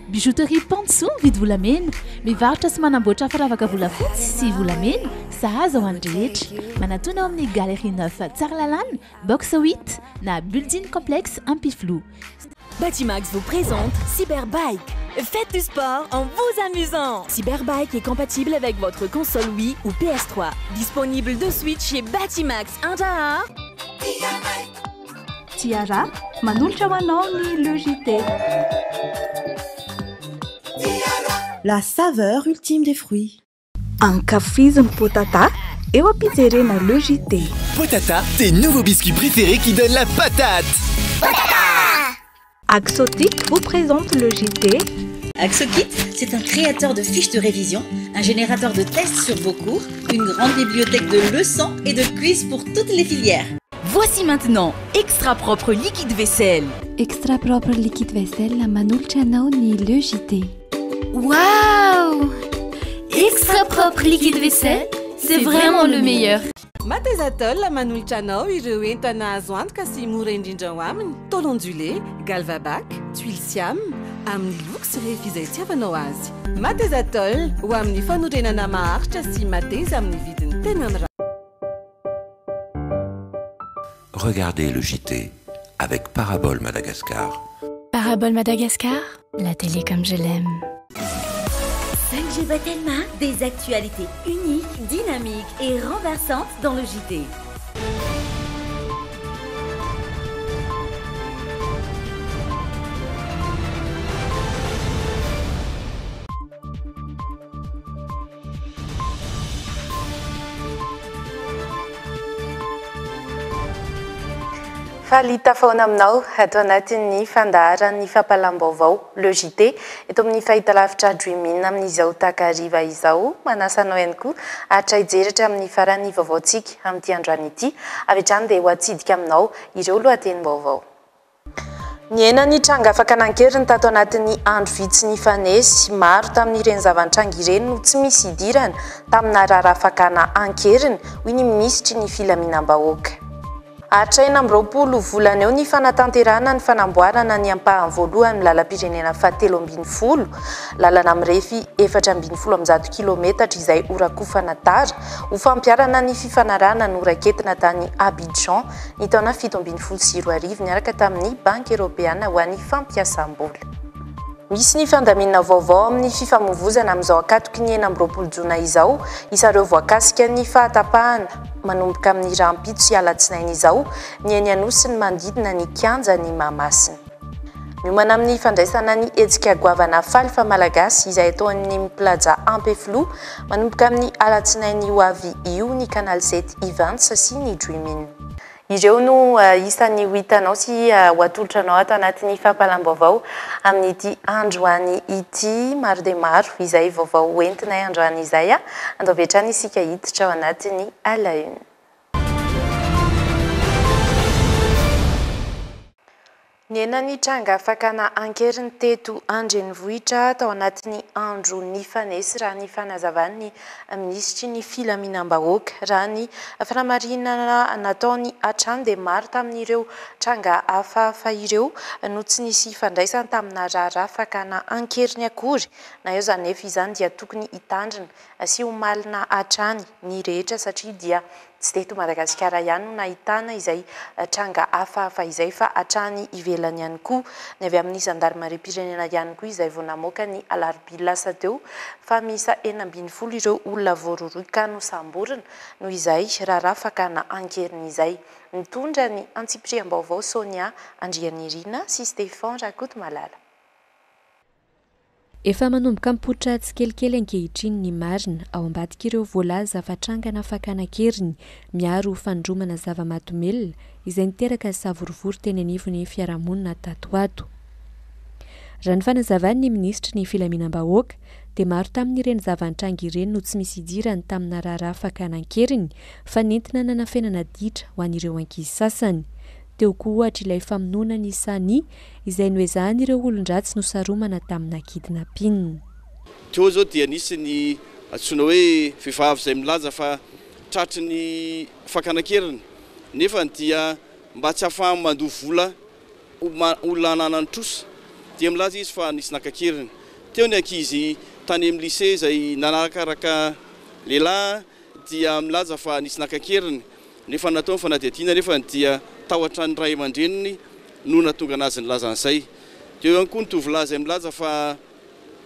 Bijouterie Pantso vidy volamena, mivarotra sy manamboatra firavaka volafotsy sy volamena, sahaza ho an'ny rehetra. Manatona ao amin'ny Galerie 9 Tsaralalàna, box 8 na building complexe Ampiflou. Batimax vous présente Cyberbike. Faites du sport en vous amusant. Cyberbike est compatible avec votre console Wii ou PS3. Disponible de suite chez Batimax Inter. Tiara, manolotra ho anao ny Le JT. La saveur ultime des fruits. Ankafiziny potata, eo ampijerena Le JT. Potata, tes nouveaux biscuits préférés qui donnent la patate. Axotic vous présente Le JT. Axokit, c'est un créateur de fiches de révision, un générateur de tests sur vos cours, une grande bibliothèque de leçons et de quiz pour toutes les filières. Voici maintenant Extra Propre Liquide Vaisselle. Extra Propre Liquide Vaisselle, la manolotra anao ny Le JT. Waouh! Extra Propre Liquide Vaisselle, c'est vraiment le meilleur. Matezatol la manolotra anao ireo entana azo antoka sy mora indrindra ho aminy. Tôle ondulé, Galvabac, tuile siam, amin'ny luxe rehefa izay tiavanao azy. Matezatol ho amin'ny fanorenana maharitra sy mateza amin'ny vidiny tena mirary. Regardez le JT avec Parabole Madagascar. Parabole Madagascar, la télé comme je l'aime. 5G Batelma, des actualités uniques, dynamiques et renversantes dans le JT. Falita foana aminao ato anatin'ny fandaharan'ny fampalam-baovao Le JT eto amin'ny fahitalavitra Dreamin amin'izao takariva izao manasanao ihany koa atra hijeratra amin'ny faran'ny vaovaontsika amin'ity androany ity avy hatrany dia ho atsidika aminao ireo lohatenim-baovao. Ny enany tranga afaka nankeriny tato anatin'ny andro vitsy ny fanesy maro tamin'ireny zavan-tranga ireny no tsy misy idirana tamina rara afakana ankeriny hoy ny minisitry ny filaminam-bahoaka. Atraina amby volana eo ny fanatanterana ny fanamboarana ny ampahany voalohany lalam-pirenena fahatelo ambin'ny folo lalana mirefy 470 kilometatra izay orakofana tara ho fampiarana ny fifanarana no raketina tany Abidjan ny taona 17 niaraka tamin'ny Banque Européenne ho an'ny fampiasam-bola. Misy ny fandaminana vaovao amin'ny fifamoivoizana amin'izao akatoky ny 9 jona izao isareo voakasika ny fahatapahana manomboka amin'ny rahampitso sy alatsinainy izao ny eny Anosy ny manodidina ny Kianja ny Mahamasina. Miomana amin'ny fandraisana ny hetsika goavana falifa malagasy izay atao amin'ny plaza Ampiflou manomboka amin'ny alatsinainy ho avy io ny Canal 7 Events sy ny Dreamin. Ireo no isan'ny ho hitanao sy ho atolotranao ato anatin'ny fampalam-baovao amin'ity androany ity maro dia maro izay vaovao entina androany izay andao vetrany isika hiditra ao anatin'ny à la une. Ny enany tranga afakana ankeriny teto andrenivohitra tao anatin'ny andro ny fanesy raha ny fanazavany minisitry ny filaminam-bahoaka raha ny fanamarinana nataony hatrany dia maro tamin'ireo tranga hafahafa ireo no tsy nisy fandraisana tamina rara afakana ankeriny akory na eo zany efa izany dia tokony hitandrina sy homalina hatrany ny rehetra satria dia tsy teto Madagasikara ihany no nahitana izay tranga hafahafa izay fa hatrany ivelany ihany koa ny avy amin'ny zandarmariam-pirenena ihany koa izay vao namoaka ny alarobia lasa teo fa misa 40 ireo olona voaroroka no samborina no izay rara afakana ankeriny izay mitondra ny antsipitriam-baovao Sonia Andrianirina sy Stéphane Rakotomalala. Efa manomboka mipoitra tsikelikely ankehitriny ny marina ao ambadika ireo voalaza fatrangana fakana-keriny miaro fandromana zava-mahadomelona izay niteraka savorovory teny anivon'ny fiarahamonina tatoato. Raha ny fanazavany ny ministry ny filaminam-bahoaka dia maro tamin'ireny zava-nitranga ireny no tsy misy idirany tamina rara fakana-keriny fa nentina nanafenana ditra ho an'ireo ankizy sasany. Teo koa ohatra ilay famonoana ny sani izay noezahany ireo olon-dratsy no saromana tamina kidnapping. Teo zao dia nisy ny antsoina hoe vehivavy izay milaza fa tratry ny fakana-keriny nefa dia mba tsy afahany mandoha vola olona ananany trosa dia milaza izy fa nisy nakakiriny teo ny ankizy tany amin'ny lycée zay nanarakaraka lehilahy dia milaza fa nisy nakakiriny nefa natao ny fanadihadiana nefa dia tahotra ny ray aman-dreniny no natonga anazy ny lazan'izay. Teo ihany koa ny tovolahy izay milaza fa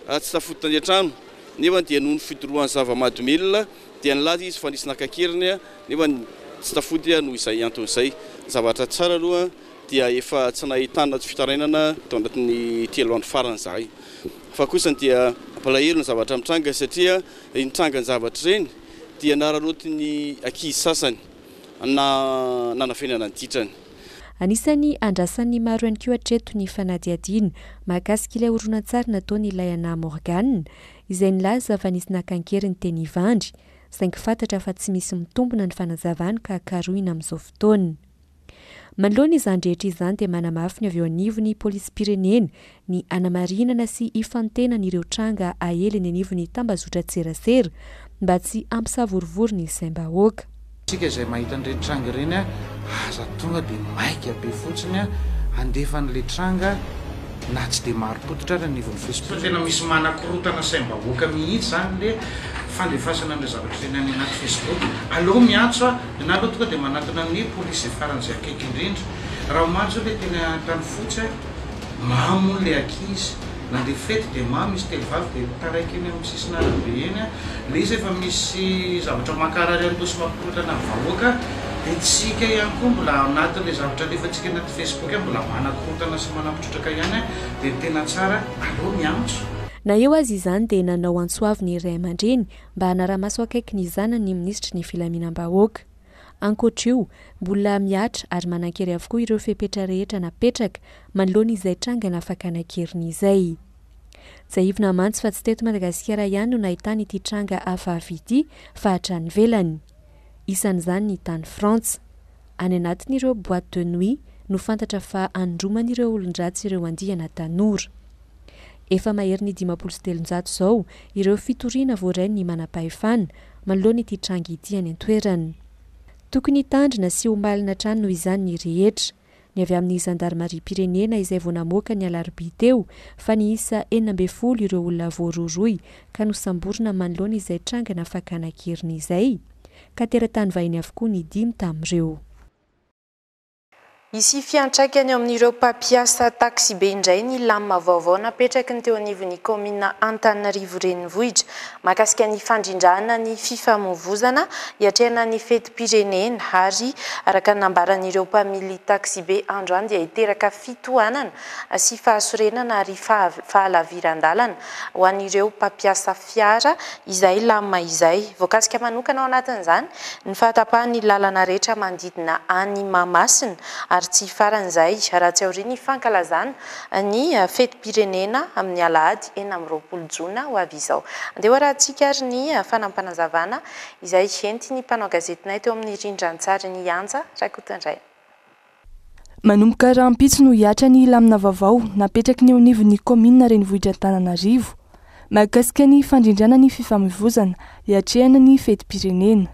tsy tafotony an-trano nefa dia noho ny fidorohan'ny zava-mahadomilina dia nilaza izy fa nisy nakakiriny nefa tsy tafoty noho izay anton'izay. Zavatra tsara aloha dia efa tsy nahitana fitarainana tao anatin'ny 3 andro farany zahay. Fa kosa dia palahelo ny zavatra mitranga satria nitranga ny zavatra ireny dia naraloty ny ankizy sasany na nanafenana ny ditrany. Anisany andrasan'ny maro ihany koa hatreto ny fanadihadiana mahakasika ilay horonan-tsary nataony ilay Anna Morgan izay nilaza fa nisy nakankeriny teny Ivandry saingy fantatra fa tsy misy mitombona ny fanazavany ka karohina amin'izao fotoana. Manoloana izany rehetra izany dia manamafy ny avy eo anivon'ny Polisy-pirenena ny anamarinana sy ifantenana ireo tranga ahely ny anivon'ny tambazotra tserasera mba tsy ampisavorivory ny saim-bahoaka. Tsika izay mahita an'ireny tranga ireny aza tonga dia maika be fotsiny andefan'ilay tranga na tsy dia maro potitra ary anivon'ny Facebook. Tena misy manakorotana saim-bahoaka mihitsy zany le fandefasana amin'ilay zavatra teny any anaty Facebook. Aleo miantso na aloha tonga dia manatona ny polisy faran'izay akaiky indrindra. Raha omaly zao ilay tena tany fotsy mamono ilay ankizy nandeha fety dia misy telivavy dia taraiky eny amin'ny sisina arabe eny le izy efa misy zavatra makarary an'to sy mampikorotana vahoaka dia tsika ihany koa mbola anatin'ilay zavatra alefantsika anaty Facebook mbola manakorotana sy manampitrotraka ihany dia tena tsara aleo miantso. Na eo azy izany dia nanao antsoavy ny ray aman-dreny mba hanara-maso akaiky ny zanany ny ministry ny filaminam-bahoaka. Ankoatr'io, mbola miatra ary manan-kery avokoa ireo fepetra rehetra napetraka manoloana izay trangana fakana-keriny izay. Zaivina mantsy fa tsy teto Madagasikara ihany no nahitana ity tranga hafahafa ity fa hatrany ivelany. Isan'izany ny tany Frantsa. Any anatin'ireo boîte de nuit no fantatra fa androman'ireo olon-dratsy ireo andihana tanora. Efa mahery ny 500 izao ireo fitoriana voarainy ny manam-pahefana manoloana ity tranga ity any an-toerana. Tokony tandrina sy omalina trano noho izany ny rehetra. Ny avy amin'ny Zandarmaria-pirenena izay vao namoaka ny alarobia teo fa ny isa 12 ireo olona voaroroy ka nosamborina manoloana izay trangana fakana-keriny izay ka teratany vahiny avokoa ny 5 tamin'ireo. Isy fiantraikany eo amin'ireo mpampiasa taxi be indray ny lamina vaovao napetraky ny teo anivon'ny komina Antananarivo renivohitra mahakasika ny fandrindrana ny fifamoivoizana hiatrehana ny fetim-pirenena ary araka nambaran'ireo mpamily taxi be androany dia hiteraka fitohanana sy fahasorenana ary fahalaviran-dalana ho an'ireo mpampiasa fiara izay lamina izay. Voakasika manokana ao anatin'izany ny fahatapahan'ny lalana rehetra manodidina any Mahamasina ary tsy faran'izay raha tsy aoriana fankalazana ny fetim-pirenena amin'ny alahady 4 Jona ho avy izao. Andeha hoarantsika ary ny fanampanazavana izay henty ny mpanao gazetinay teo amin'ny rindran-tsary ny Anja Rakotondray. Manomboka rahampitso no hiatra ny lamina vaovao napetraky ny eo anivon'ny komina renivohitra Antananarivo mahakasika ny fandrindrana ny fifamoivoizana hiatrehana ny fetim-pirenena.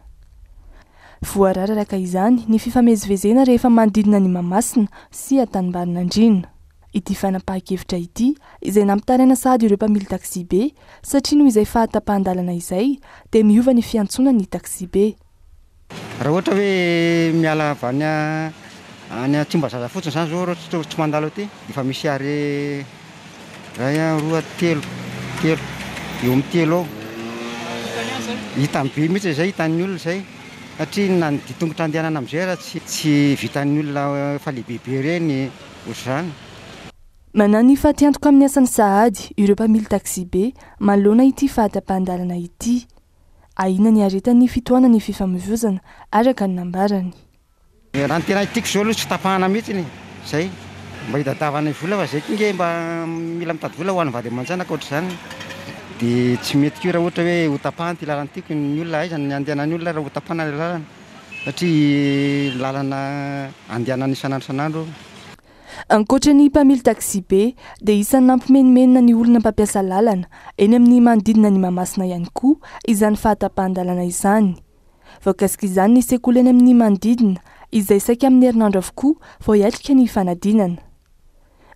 Voararaka izany ny fifamezivezena rehefa manodidina ny Mahamasina sy Antanimbarinandrina. Ity fanapahan-kevitra ity izay nampitaraina sahady ireo mpamily taxi be satria noho izay fahatapahan-dalana izay dia miova ny fiantsonana ny taxi be. Raha ohatra hoe miala avy any Tsimbazaza fotsiny izany zao tsy mandalo aty efa misy ary raha 2 3 eo amin'ny 3 ao hitany be mihitsy izay hitan'ny olona izay satria na ny ditongotra andehanana amin'izay raha tsy vitan'ny olona fa lehibehibe ireny ohatr'izany. Manana ny fatiantoka amin'ny asan'ny sahady ireo mpamily taxi be manoloana ity fahatapahan-dalana ity. Ahina ny aretan'ny fitohanana ny fifamoivoizana araka ny nambarany. Raha ny tena tiako izao aloha tsy tapahana mihitsy izay mba hitadiavana vola fa izay kinge mba mila mitady vola ho an'ny vady aman-janaka ohatr'izany dia tsy mety koa raha ohatra hoe ho tapahana ty lalana tiako ny olona aiza ny andehanan'ny olona raha ho tapahana ilay lalana satria lalana andehanany isan'andro. Ankoatra ny mpamily taxi be dia isan'ny nampimenimenina ny olona mpampiasa lalana eny amin'ny manodidina ny Mahamasina ihany koa izany fahatapahan-dalana izany. Voakasika izany ny sekoly eny amin'ny manodidina izay saika amin'ny herinandro avokoa vao hiatrika ny fanadinana.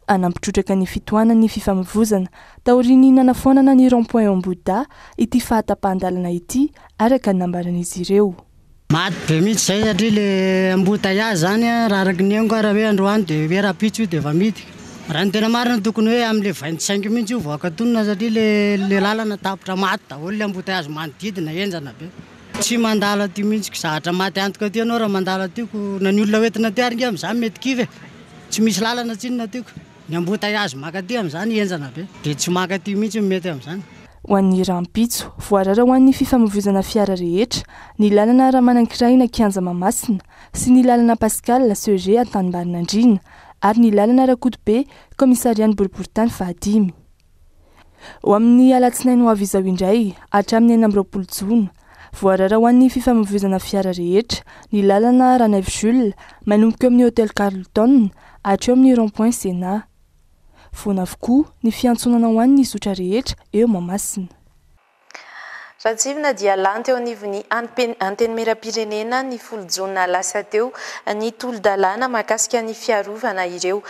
anampitrotraka ny fitohanany fifamoivoizana taorininana foanana ny rond-point Omboda ity fahatapahndalana ity araka nambaran'izy ireo. Maty be mihitsy zay satria le embouteillage zany raha araky ny engo raha hoe androany dia hoe rapitso io dia efa mity. Raha ny tena marina tokony hoe amin'le 25 mihitsy io voakatonona satria le lalana tapitra maty daholo le embouteillage manodidina enjana be. Tsy mandala ty mihitsy zahatra maty antoka ty anao raha mandala tiako na ny olona hoentina ty ary amin'izany mety kive. Tsy misy lalana tsinona tiako. Ny embouteillage makaty amin'izany enjana be dia tsy makaty mihitsy mety amin'izany. Ho an'ny rampitso voarara ho an'ny fifamoivoizana fiara rehetra ny lalana Ramanankiray Kianja Mahamasina sy ny lalana Pascal Seuge Antanimbarinandrina ary ny lalana Rakotobe Komissarian'ny Boriboritany Fahadimy. Ho amin'ny alatsinainy ho avy izao indray hatramin'ny 9 Jona voarara ho an'ny fifamoivoizana fiara rehetra ny lalana Raneve Jules manomboka amin'ny Hôtel Carlton hatreo amin'ny rond-point Sénat. Foana avokoa ny fiantsonana ho an'ny zotra rehetra eo Mahamasina. Ratsivina dia lany teo anivon'ny antenimieram-pirenena ny 10 Jona lasa teo ny tolo-dalàna mahakasika ny fiarovana ireo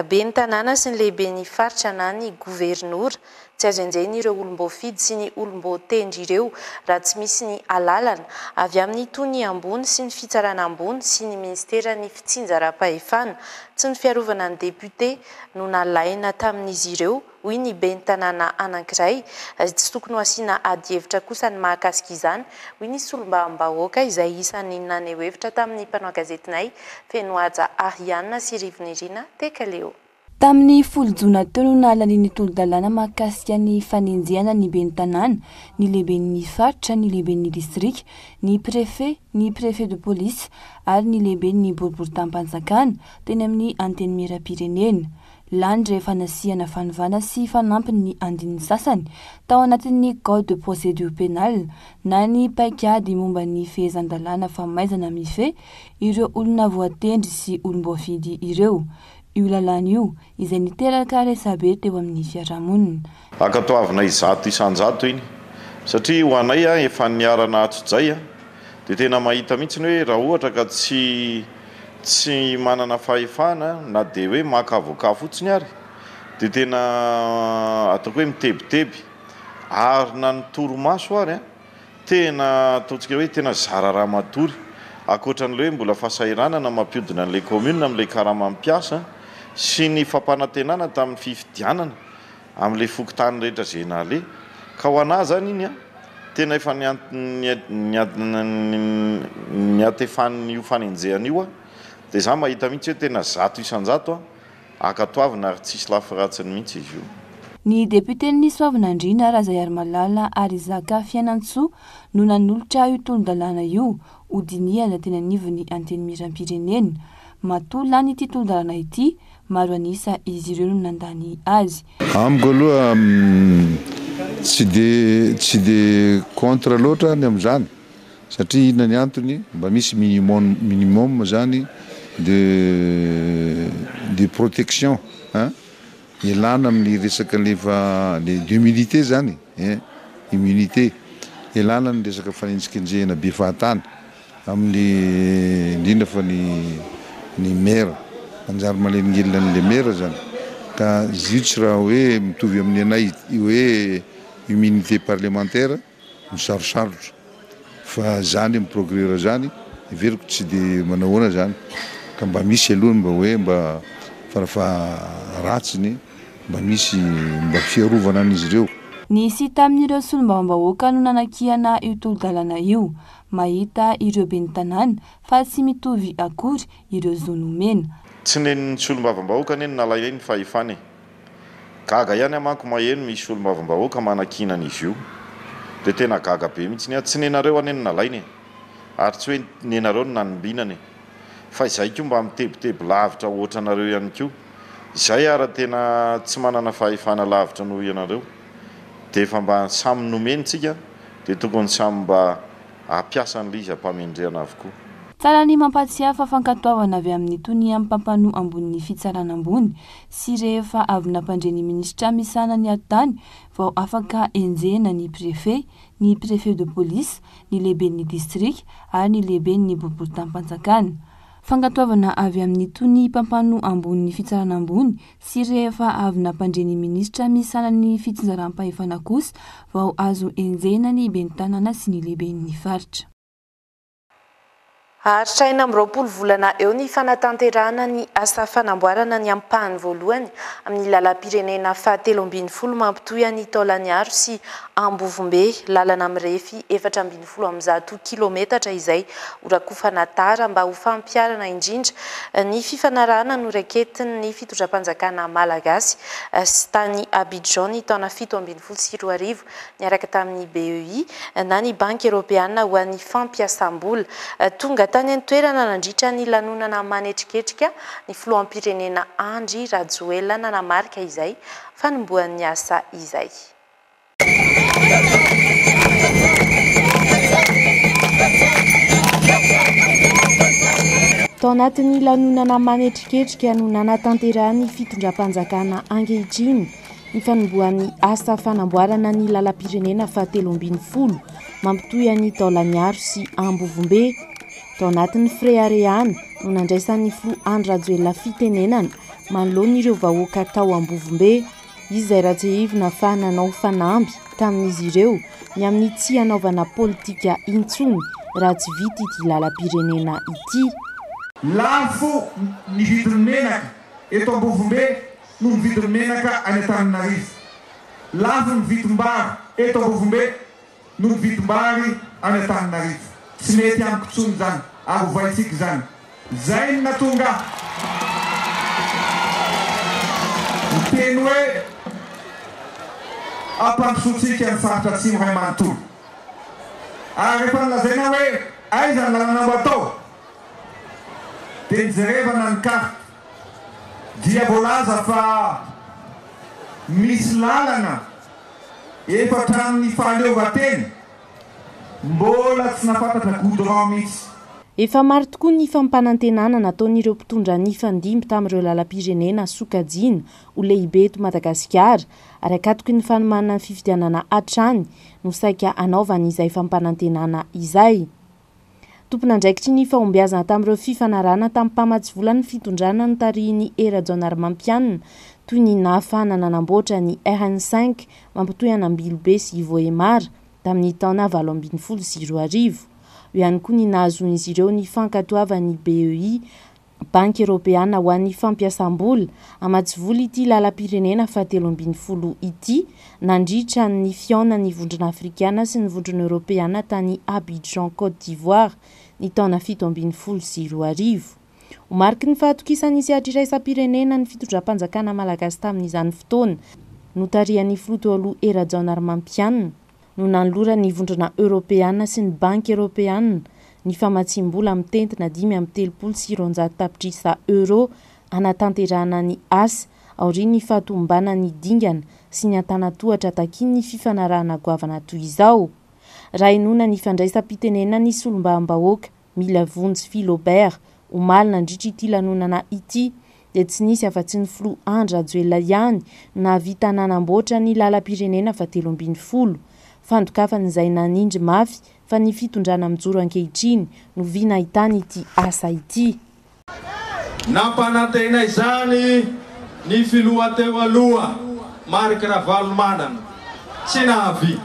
ben'ny tanàna sy ny lehiben'ny faritra na ny gouvernoura. Tsy azo enjeny ireo olom-boafidy sy ny olom-boatendry ireo raha tsy misy ny alalana avy amin'ny tony ambony sy ny fitsarana ambony sy ny ministera ny fitsinjaram-pahefana tsy ny fiarovana ny député no nalaina tamin'izy ireo hoy ny ben'ny tanàna anankiray tsy tokony ho asiana ady hevitra kosa ny mahakasika izany hoy ny solombavam-bahoaka izay isan'ny naneho hevitra tamin'ny mpanao gazetinay Fenoaja Arianna sy Rivinirina Tekaleo. Tamin'ny 10 Jona teo no nahalany tolo-dalàna mahakasika ny fanenjehana ny ben'ny tanàna, ny lehiben'ny faritra, ny lehiben'ny district, ny préfet de police ary ny lehiben'ny boriborim-panjakana teny amin'ny antenimieram-pirenena. Lany rehefa nasihana fanovana sy fanampiny ny andin'ny sasany tao anatin'ny code de procédure pénale na ny paikady momba ny fehezan-dalàna famaizana mife ireo olona voatendry sy olom-boafidy ireo. Io lalàna io izay niteraka resabe teo amin'ny fiarahamonina. Ankatoavina izato isanjato iny satria ho anay efa niarana atsodzay dia tena mahita mihitsy hoe raha ohatra ka tsy manana fahefana na dia hoe maka-avoka fotsiny ary dia tena ataoko hoe mitebiteby ary na ny toromaso ary tena ataontsika hoe tena zara raha matory ankoatran'ilay hoe mbola fahasahiranana mampiodina an'ilay commune amin'ilay karama mampiasa sy ny fampanantenana tamin'ny fifidianana amin'ilay fokotany rehetra zay nale ka ho anahy zany iny tena efa niatefan'ny io fanenjehana io dia za mahita mihitsy hoe tena zato isanjato ankatoavina ary tsisy lafiratsiny mihitsy izy io. Ny député-ny Soavinandriana Razayarmalala ary Zaka Fianantsoa no nanolotra io tolo-dalàna io ho dinihana teny anivon'ny antenimieram-pirenena. Matola ny ity tolo-dalàna ity maro anisa izy ireo no nandany azy. Amiko aloha tsy de contre loatra ny amin'izany satria inona ny antony mba misy minimum zany de protection ilana amin'ny resaka lefa le d'humilité zany immunité ilana ny resaka fanenjikenjehana be fahatany amin'ny indrindra fa ny maire anjary malengelina an'le maire zany ka izy tsy raha hoe mitovy amin'ny anay hoe immunité parlementaire misarosarotra fa zany miprocureur zany everiko tsy de manahoana zany ka mba misy alohany mba hoe mba farafa ratsiny mba misy mba fiarovana an'izy ireo. Nisy tamin'ireo solombavam-bahoaka no nanakihana io tolo-dalàna io mahita ireo ben'ny tanàna fa tsy mitovy akory ireo zonomena. Tsy nen'ny solombavam-bahoaka neny nalaina ny fahefany gaga ihany amanko maheno misy solombavam-bahoaka manakinana izy io dia tena gaga be mihitsy tsy nenareo aneny nalainy ary tsy hoe nenareo no nanombinany fa izay koa mba mitebiteby lavitra ohatra anareo ihany koa izay ara tena tsy manana fahefana lavitra noho ianareo dia efa mba samy nomenitsika dia tokony samy mba ampiasa n'ilay izy ampamendrehana avokoa. Tsara ny mampatsiahy fafankatoavana avy amin'ny tony ampampano ambonin'ny fitsarana ambony sy rehefa avy nampandre ny minisitra misana ny atany vao afaka enjehana ny préfet de police, ny lehiben'ny district ary ny lehiben'ny boriborim-panjakana. Fangatoavana avy amin'ny tony mpampano ambony fitsarana ambony sy rehefa avy nampandreny ministra misanany fitsinjaram-pahefana kosa vao azo enjena ny ben'ny tanàna sy ny lehiben'ny faritra. Aritraina amin'ny 20 volana eo ny fanatanterahana ny asa fanamboarana ny ampahany voalohany amin'ny lalam-pirenena fahatelo ambin'ny folo mampitohy ny Taolaniaro sy Ambovombe, lalana mirefy 410 kilometatra izay horakofana tara mba ho fampiarana indrindra ny fifanarahana noraiketiny ny fitondram-panjakana malagasy sy tany Abidjan ny taona 7 niaraka tamin'ny BEI na ny Banky Européenne ho an'ny fampiasam-bola tonga tany an-toerana nandritra ny lanonana manetriketrika ny filoham-pirenena Andry Rajoelina nanamarika izay fanombohan'ny asa izay. Tao anatin'ny lanonana manetriketrika no nanatanterahany fitondram-panjakana ankehitriny ny fanombohan'ny asa fanamboarana ny lalam-pirenena fahatelo ambin'ny folo mampitohy ny Taolaniaro sy Ambovombe. Tao anatin'ny Freareana no nandraisan'ny filoha Andry Rajoelina fitenenana manoloana ireo vahoaka tao Ambovombe. Izy izay ratsehivina fa nanao fanamby tamin'izy ireo ny amin'ny tsy hanaovana politika intsony raha tsy vita ity lalam-pirenena ity. Lafo ny vidin'ny menaka eto Ambovombe no ny vidin'ny menaka any Antananarivo. Lafo ny vidim-bary eto Ambovombe no ny vidim-bary any Antananarivo. Tsy mety amiko tsony zany, ary hovaintsika zany. Zay ny natonga miteny hoe ampandrosotsika ny faritra atsimo ray manontolo. Ary rehefa nilazaina hoe aiza ny lalana mbo atao dia nijerevana ny karta dia voalaza fa misy lalana efa hatramin'ny fahaleovan-teny mbola tsy nafantatra goudron mihitsy. Efa maro tokoa ny fampanantenana nataon'ireo mpitondra nifandimby tamin'ireo lalam-pirenena sokajiana ho lehibe eto Madagasikara ary akatoky ny fanomanana ny fifidianana hatrany no saika anaovana izay fampanantenana izay. Tompon'andraikitry ny fahombiazana tamin'ireo fifanarahana tamin'ny mpamatsy vola ny fitondrana no tarihiny Erajon Armampianina toy ny nahafahana nanamboatra ny RN5 mampitohy Anambilobe sy Voemara tamin'ny taona 2012. Eo ihany koa ny nahazoan'izy ireo ny fankatoavan'ny BEI, Banky Européenne ho an'ny fampiasam-bola amatsivola ity lalam-pirenena fahatelo ambin'ny folo ity nandritra ny fiaonan'ny vondrona afrikana sy ny vondrona européana tany Abidjan, Côte d'Ivoire ny taona 2017. Ho mariky ny fahatokisan'ny sehatra iraisam-pirenena ny fitondram-panjakana malagasy tamin'izany fotoana no tarihan'ny filoha teo aloha Erajon Armampianina no nanolora ny vondrona européana sy ny Banky Européenne ny famatsim-bola amin'ny tentina 530 tapitrisa euro anatanterahana ny asa aorian'ny ny fahatombana ny dingana sy ny antanatohatra takin'ny fifanarahana goavana toy izao. Raha inona ny fandraisam-pitenena ny solombavam-bahoaka Milavonjy Philobert omaly nandritra ity lanonana ity dia tsy nisy afa-tsy ny filoha Andry Rajoelina ihany nahavita nanamboatra ny lalam-pirenena fahatelo ambin'ny folo. Fandokafan'izay nanindry mafy fa ny fitondrana mijoro ankehitriny no viana ahitany ity asa ity. Nampanantena izany ny filoha teo aloha Marc Ravalomanana tsy nahavita.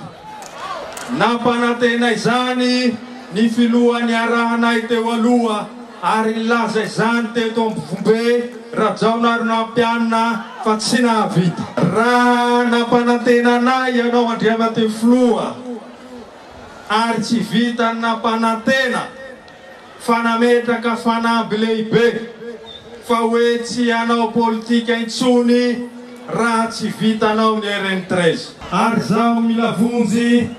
Nampanantena izany ny filoha niarahanay teo aloha ary nilaza izany teto Ambovombe Rajon Armampianina fa tsy nahavita. Raha nampanantena anay ianao Andriamatoa filoha ary tsy vita nampanantena fa nametraka fanamby lehibe fa hoe tsy hanao politika intsony raha tsy vitanao ny RN13. Ary zaho Milavonjy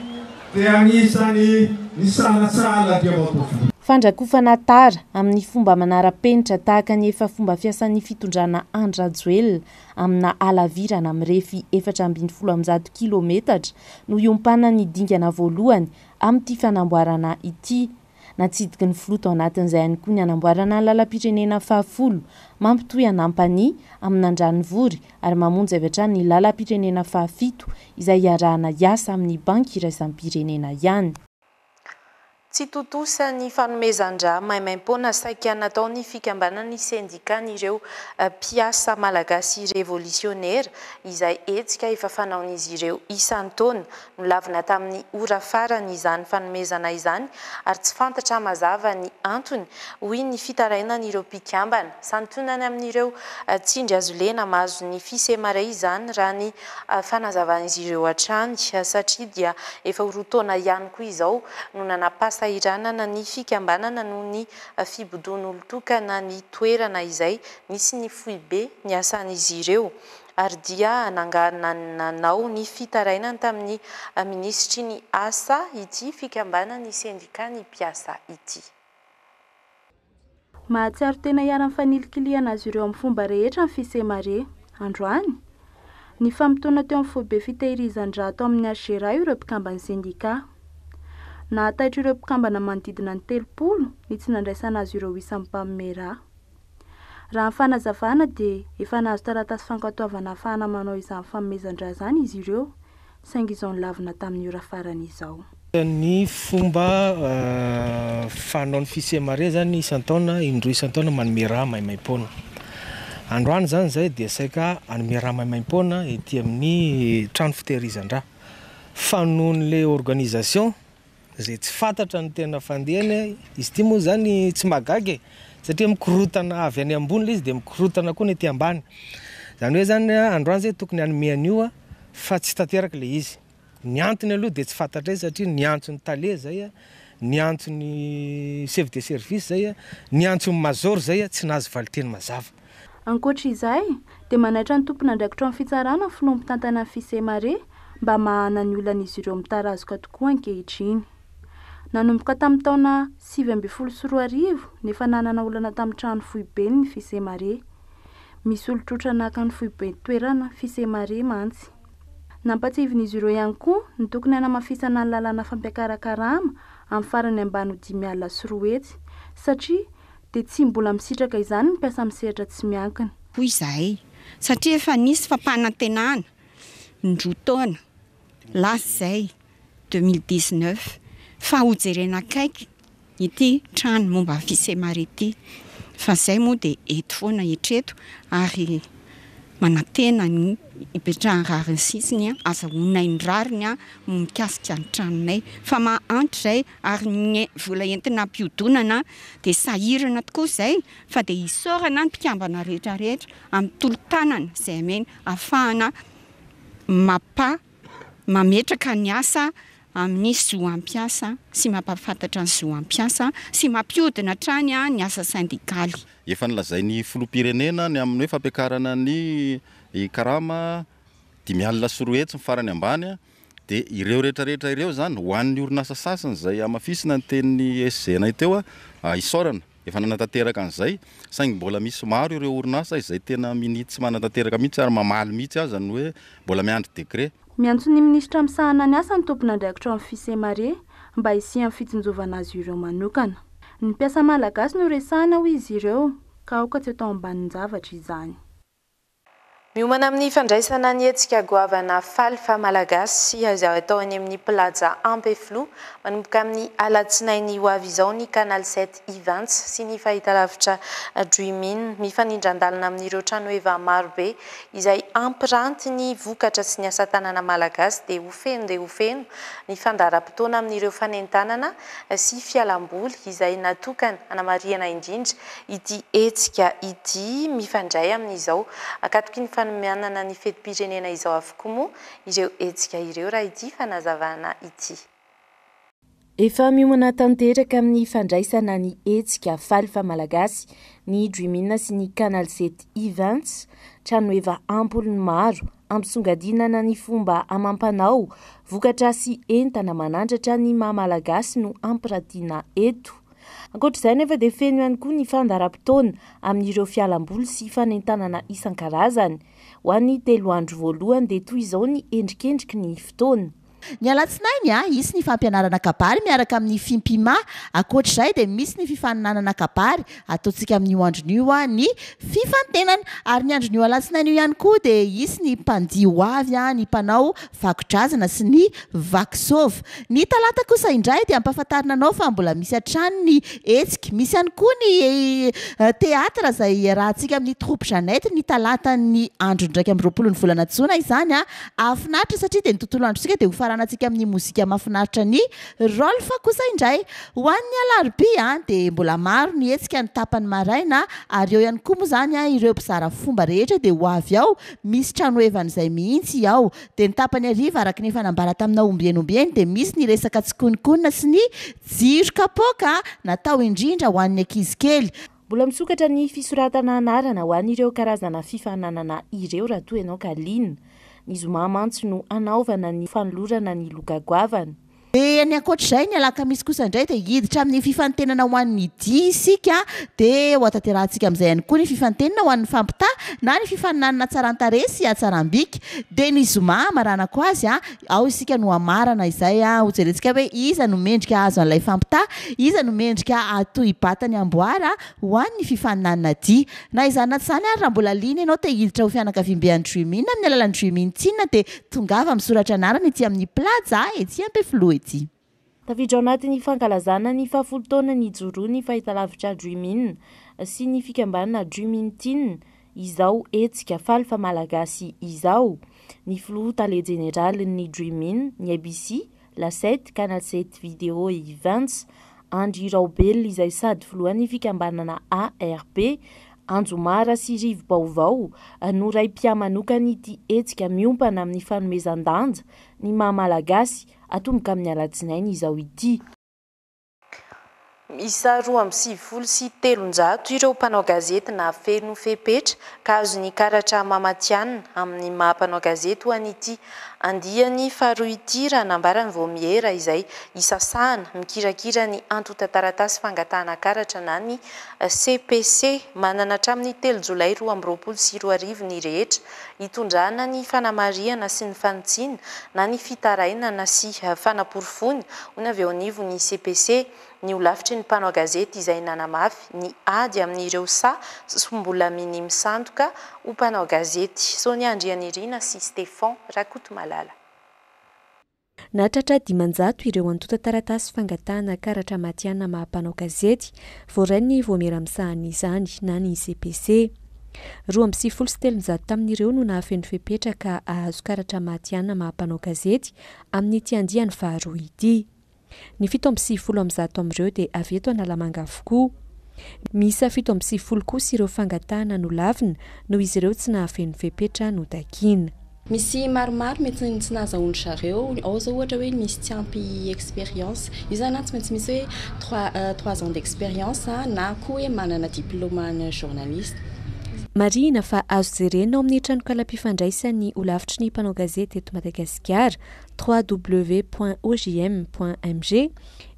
dia anisany ny salasala Andriamatoa filoha. Fandrakofana tara amin'ny fomba manara-penitra tahaka ny efa fomba fiasan'ny fitondrana Andry Rajoelina amina alavirana mirefy 410 kilometatra no iompana ny dingana voalohany amin'ity fanamboarana ity. Natsidiky ny filoha tao anatin'izay ihany koa ny anamboarana ny lalam-pirenena fahafolo mampitohy anampany amin'ny Andranovory ary mamonjy avy hatrany ny lalam-pirenena fahafito izay iarahana hiasa amin'ny banky iraisam-pirenena ihany. tsy totosa ny fanomezan-dra maimaim-poana saika natao ny fikambanany syndikan'ireo mpiasa malagasy révolutionnaire izay hetsika efa fanaon'izy ireo isan-taona no lavina tamin'ny ora farany izany fanomezana izany ary tsy fantatra mazava ny antony hoy ny fitarainan'ireo mpikambana santionany amin'ireo tsindry azo lena mahazo ny fisemaray izany raha ny fanazavan'izy ireo hatrany satria dia efa rotaona ihany koa izao no nanapasa iranana ny fikambanana noho ny fibodon'olotokana ny toerana izay nisy ny foibe ny asan'izy ireo ary dia nanao ny fitarainana tamin'ny ministry ny asa ity fikambanany sendika ny mpiasa ity. Mahatsiaro tena hiara mifanilinkiliana azy ireo amin'ny fomba rehetra ny fisemare androany ny fampitona teo amin'ny foibe fitehirizan-dra atao amin'ny AGERA ireo mpikambana sendika nahataitra ireo mpikambana manodidina ny 30 ny tsy nandraisana azy ireo isan'ny mpanomera. Raha ny fanazavana dia efa nahazo taratasy fankatoavana ahafahana manao izany fanomezan-dra zany izy ireo saingy izao ny lavina tamin'ny ora farany izao. Ny fomba fanaon'ny fisemare zany isan-taona indroa isan-taona manome raha maimaim-poana. Androany zany zay dia saika anome raha maimaim-poana ety amin'ny trano fitehirizan-dra fanoan'le organisation zay tsy fantatra ny tena fandehany izy ity moa zany tsy magagy satria mikorotana avy any ambony izy dia mikorotana koa ny ety ambany. Zany hoe zany androany zay tokony hanome an'io fa tsy tanteraka le izy. Ny antony aloha dia tsy fantatra izy satria ny antsony tale zay ny antsony chef de service zay ny antsony major zay tsy nahazo valiteny mazava. Ankoatra izay dia manaitra ny tompona andraikitra amin'ny fitsarana ny filompon-tantana fisemare mba mahana ny olan'izy ireo mitarazoka tokoa ankehitriny. Nanomboka tamin'ny taona 2014 nefa nanana olana tamin'ny trano foibe ny fisemare. Misy olotrotra naka ny foibe toerana fisemare mantsy. Nampatsivin'izy ireo ihany koa ny tokony hanamafisana ny lalàna fampiakarakarama amin'ny farany ambany ho 5 alina sy 3 hetsy satria dia tsy mbola misitraka izany ny mpiasa misehatra tsy miankina. Hoy izahay satria efa nisy fampanantenana indroa taona lasa izay 2019 fa hojerena akaiky ity trano momba fisemare ity fa izay moa dia eto foana etreto ary manantena ny ipetrahany rariny sisiny azahoana ny rariny mikasika ny tranonay fa mahantra izay ary ny vola entina mpiodonana dia sahirana tokoa izay fa dia hisaorana ny mpikambana rehetrarehetra amin'ny tolo-tanana izay ameny ahafahana mametraka ny asa amin'ny zoam-piasa sy mampafantatra ny zoam-piasa sy mampiodina trany ny asa syndikaly. Efa nilazain'ny filoham-pirenena ny amin'ny hoe fampiakarana ny karama 5 alina sy 3 hetsy ny farany ambany dia ireo rehetrarehetra ireo zany ho an'ny orinasa sasany izay amafisina ny tenin'ny SGN teo isaorana. Efa nanatanteraka an'izay saingy mbola misy maro ireo orinasa izay tena minitsy manatanteraka mihitsy ary mamaly mihitsy aza ny hoe mbola miandry dekret. Miantso ny ministra misahana ny asa ny tompona andraikitra amin'ny fisemare mba hisian'ny fitsinjovana azy ireo manokana. Ny mpiasa malagasy no resahana ho izy ireo ka aoka tsy atao ambanin'ny zavatra izany. Miomana amin'ny fandraisana ny hetsika goavana Falfa malagasy izay atao any amin'ny plaza Ampeflo manomboka amin'ny alatsinainy ho avy izao ny Canal 7 Events sy ny fahitalavitra Dream-in mifanindran-dalana amin'ireo trano eva marobe izay ampiranty ny vokatra sy ny asa tanana malagasy dia ho feno ny fandaharam-potoana amin'ireo fanentanana sy fialamboly izay natokana hanamariana indrindra ity hetsika ity mifandray amin'izao akatoky ny mianana ny fetim-pirenena izao avokoa moa ireo hetsika ireo raha ity fanazavana ity. Efa miomana tanteraka amin'ny fandraisana ny hetsika Falfa malagasy ny Dream-in sy ny Canal 7 Events trano eva ampolony maro ampisongadinana ny fomba amampanao vokatra sy entana manandratra ny maha-malagasy no ampiratiana eto. Ankoatr'izay nefa dia feno ihany koa ny fandaharam-potoana amin'ireo fialamboly sy fanentanana isan-karazany. Ho an'ny 3 andro voalohany dia toy izao ny endrikendriky ny fotoana. Ny alatsinainy isy ny fampianarana kabary miaraka amin'ny fimpima akoatr'izay dia misy ny fifaninanana kabary ataontsika amin'io andron'io ny fifantenana ary ny andron'io alatsinainy io ihany koa dia isy ny mpandio avy ny mpanao vakodrazana sy ny vakisova. Ny talata kosa indray dia ampahafantarina anao fa mbola misy hatrany ny hetsika, misy ihany koa ny teatra izay rahantsika amin'ny troupe Jeannette ny talata ny andro ndraiky amin'ny 20 ny volana Jona izany afinaritra satria dia ny tontolo androntsika dia hofaranantsika amin'ny mozika mahafinaritra ny Rolfa kosa indray. Ho an'ny alarobia dia mbola maro ny hetsika ny tapany maraina ary eo ihany koa moa izany ireo mpizara fomba rehetra dia ho avy ao, misy trano evan'izay mihitsy ao. Dia ny tapany hariva araka ny fanambara tamina ombieny dia misy ny resaka tsikononkonina sy ny jiro kapoaka natao indrindra ho an'ny ankizy kely. Mbola misokatra ny fisoratana anarana ho an'ireo karazana fifananana ireo raha toa ianao ka liana. Ny zoma mantso no anaovana ny fanolorana ny lokagoavana. Ny ankoatr'izay ny alakamisy kosa indray dia hiditra amin'ny fifantenana ho an'ny dia isika dia ho atanterantsika amin'izay ihany koa ny fifantenana ho an'ny fampita na ny fifaninanana tsaran-tarehy sy hatsaram-bika. Dia ny zoma maranako azy ao isika no amarana izay ho jerentsika hoe iza no mendrika azo an'ilay fampita, iza no mendrika atoy batany amboara ho an'ny fifaninanana dia. Na izany natsany ary raha mbola liana ianao te hiditra ho fianakaviam-bean'ny Dreaming amin'ny alalan'ny Dreaming tsinona dia tongava misoratra anarana ety amin'ny plaza ety Ampefloa. Tafiditra ao anatin'ny fankalazana ny 10 taona ny joroany fahitalavitra Dreaming sy ny fikambanana Dreaming Teen izao hetsika faly fa malagasy izao. Ny filoha tale général ny Dreaming, ny ABC, la 7, Canal 7 Video Events, Andry Raubel izay sady filohan'ny fikambanana ARP, Anjomara sy Rivo Baovao no ray mpiamanokany ity hetsika miompana amin'ny fanomezan-danja ny maha-malagasy atomboka amin'ny alatsinainy izao ity. Isa 2 sy 300 ireo mpanao gazety na feno fepetra ka azony karatra mamatianina amin'ny maha-mpanao gazety ho an'ity andiany faharoa ity raha nambarany vao mihera izay isasahana mikirakira ny antota-taratasy fangatahana karatra na ny CPC manana hatramin'ny 3 Jolay 2024 ny rehetra hitondrana ny fanamariana sy ny fanontsinana na ny fitarainana sy fanaporofony ho avy ao anivon'ny CPC. Ny olafitry ny mpanao gazety izay nanamafy ny ady amin'ireo mbola minimy sandoka ho mpanao gazety. Sonia Andrianirina sy Stéphane Rakotomalala. Natratra 500 ireo antota-taratasy fangatahana karatra matianina maha-mpanao gazety voarainy voameramsahany izany na ny CPC. 273 tamin'ireo no nahafeno fepetraka ahazo karatra matianina maha-mpanao gazety amin'ny tiandiany faharoa ity. Ny 770 amin'ireo dia avy eto Analamanga avokoa. Misy 770 kosa ireo fangatahana no lavina noho izy ireo tsy nahafeno fepetra no takiana. Misy maromaro mety tsy nahazahoany zareo, ao zao ohatra hoe misy tsy ampy expérience, io zany tsy maintsy misy hoe 3 ans d'expérience na koa hoe manana diplôme journaliste. Marina fa azo jerena ao amin'ny trano kala-mpifandraisany olavitry ny mpanao gazety eto Madagasikara www.ogm.mg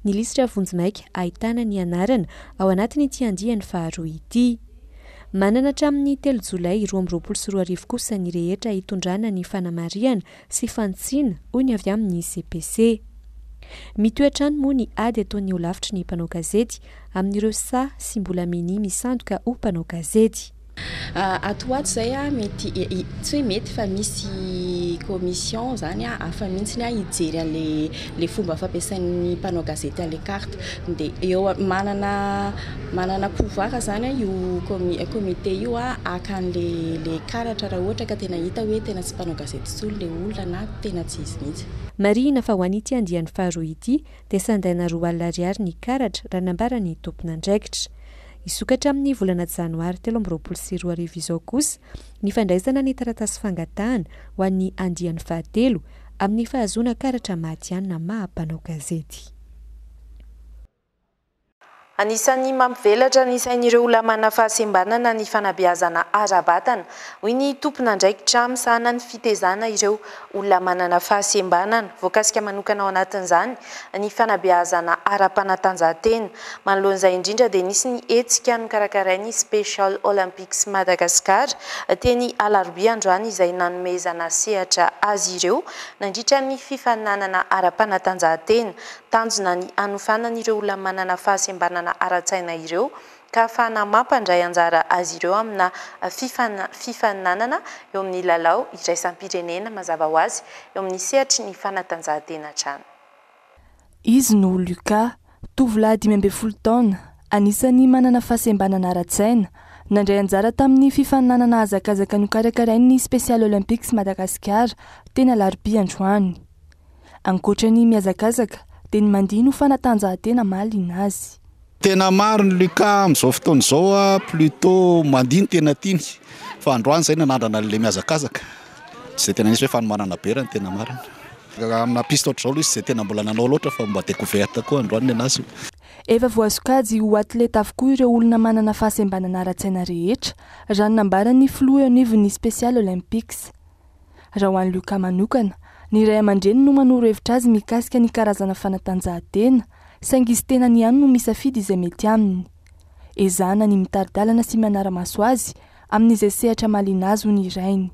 ny lisitra vonjimaika ahitana ny anarana ao anatin'ny tiandiany faharoa ity. Manana hatramin'ny 3 Jolay 2024 kosa ny rehetra hitondrana ny fanamariana sy fantsiana hoy ny avy amin'ny CPC. Mitoetrano moa ny ady ataon'ny olavitry ny mpanao gazety amin'ireo sy mbola minimy sandoka ho mpanao gazety. Ato ato zay mety tsy hoe mety fa misy commission zany afa mihitsy hijery an'le fomba fampiasain'ny mpanao gazety an'le carte dia eo manana pouvoir zany io comité io aka an'le karatra raha ohatra ka tena hita hoe tena tsy mpanao gazety tsolo le olona na tena tsy izy mihitsy. Marina fa ho an'ity andiany faharoa ity dia sandaina 2 alina ariary ny karatra raha nambarany tompon'andraikitra. Isokatra amin'ny volana Janoary 2024 izao kosa ny fandraisana ny taratasy fangatahana ho an'ny andiany fahatelo amin'ny fahazoana karatra matianina maha-mpanao gazety. Anisan'ny mampivelatra ny sain'ireo olona manana fahasembanana ny fanabeazana ara-batana. Hoy ny tompona andraikitra misahana ny fitezana ireo olona manana fahasembanana. Voakasika manokana ao anatin'izany ny fanabeazana ara-panatanjahantena. Manoloan'izay indrindra dia nisy ny hetsika nokarakarainy Special Olympics Madagascar teny Alarobia androany izay nanomezana sehatra azy ireo nandritra ny fifaninanana ara-panatanjahantena. Tanjona ny anofanana ireo olona manana fahasembanana ara-tsaina ireo ka ahafahana mampandray anjara azy ireo amina fifaninanana eo amin'ny lalao iraisam-pirenena mazava ho azy eo amin'ny sehatry ny fanatanjahantena hatrany. Izy no Lucas, tovolahy 12 taona, anisan'ny manana fahasembanana ara-tsaina, nandray anjara tamin'ny fifaninanana hazakazaka nokarakarain'ny Special Olympics Madagascar teny Alarobia androany. Ankoatran'ny mihazakazaka dia ny mandino fanatanjahantena mahaliana azy. Tena maro ny Lucas amin'izao fotoana izao plutôt mandino tena tiany fa androany izay nanandrana le mihazakazaka. Tsy tena nisy hoe fanomanana be raha ny tena marina. Amina piste ohatr'izao izy izay tena mbola nanao loatra fa mba découverte koa androany anazy. Efa voasokajy ho atleta avokoa ireo olona manana fahasembanana ara-tsaina rehetra raha nambaran'ny filoha eo anivon'ny Special Olympics. Raha ho an'ny Lucas manokana, ny ray aman-dreny no manoro hevitra azy mikasika ny karazana fanatanjahantena, saingy izy tena ny ihany no misafidy izay mety aminy. Ezahana ny mitari-dalana sy mianara-maso azy amin'izay sehatra mahaliana azy ho ny irainy.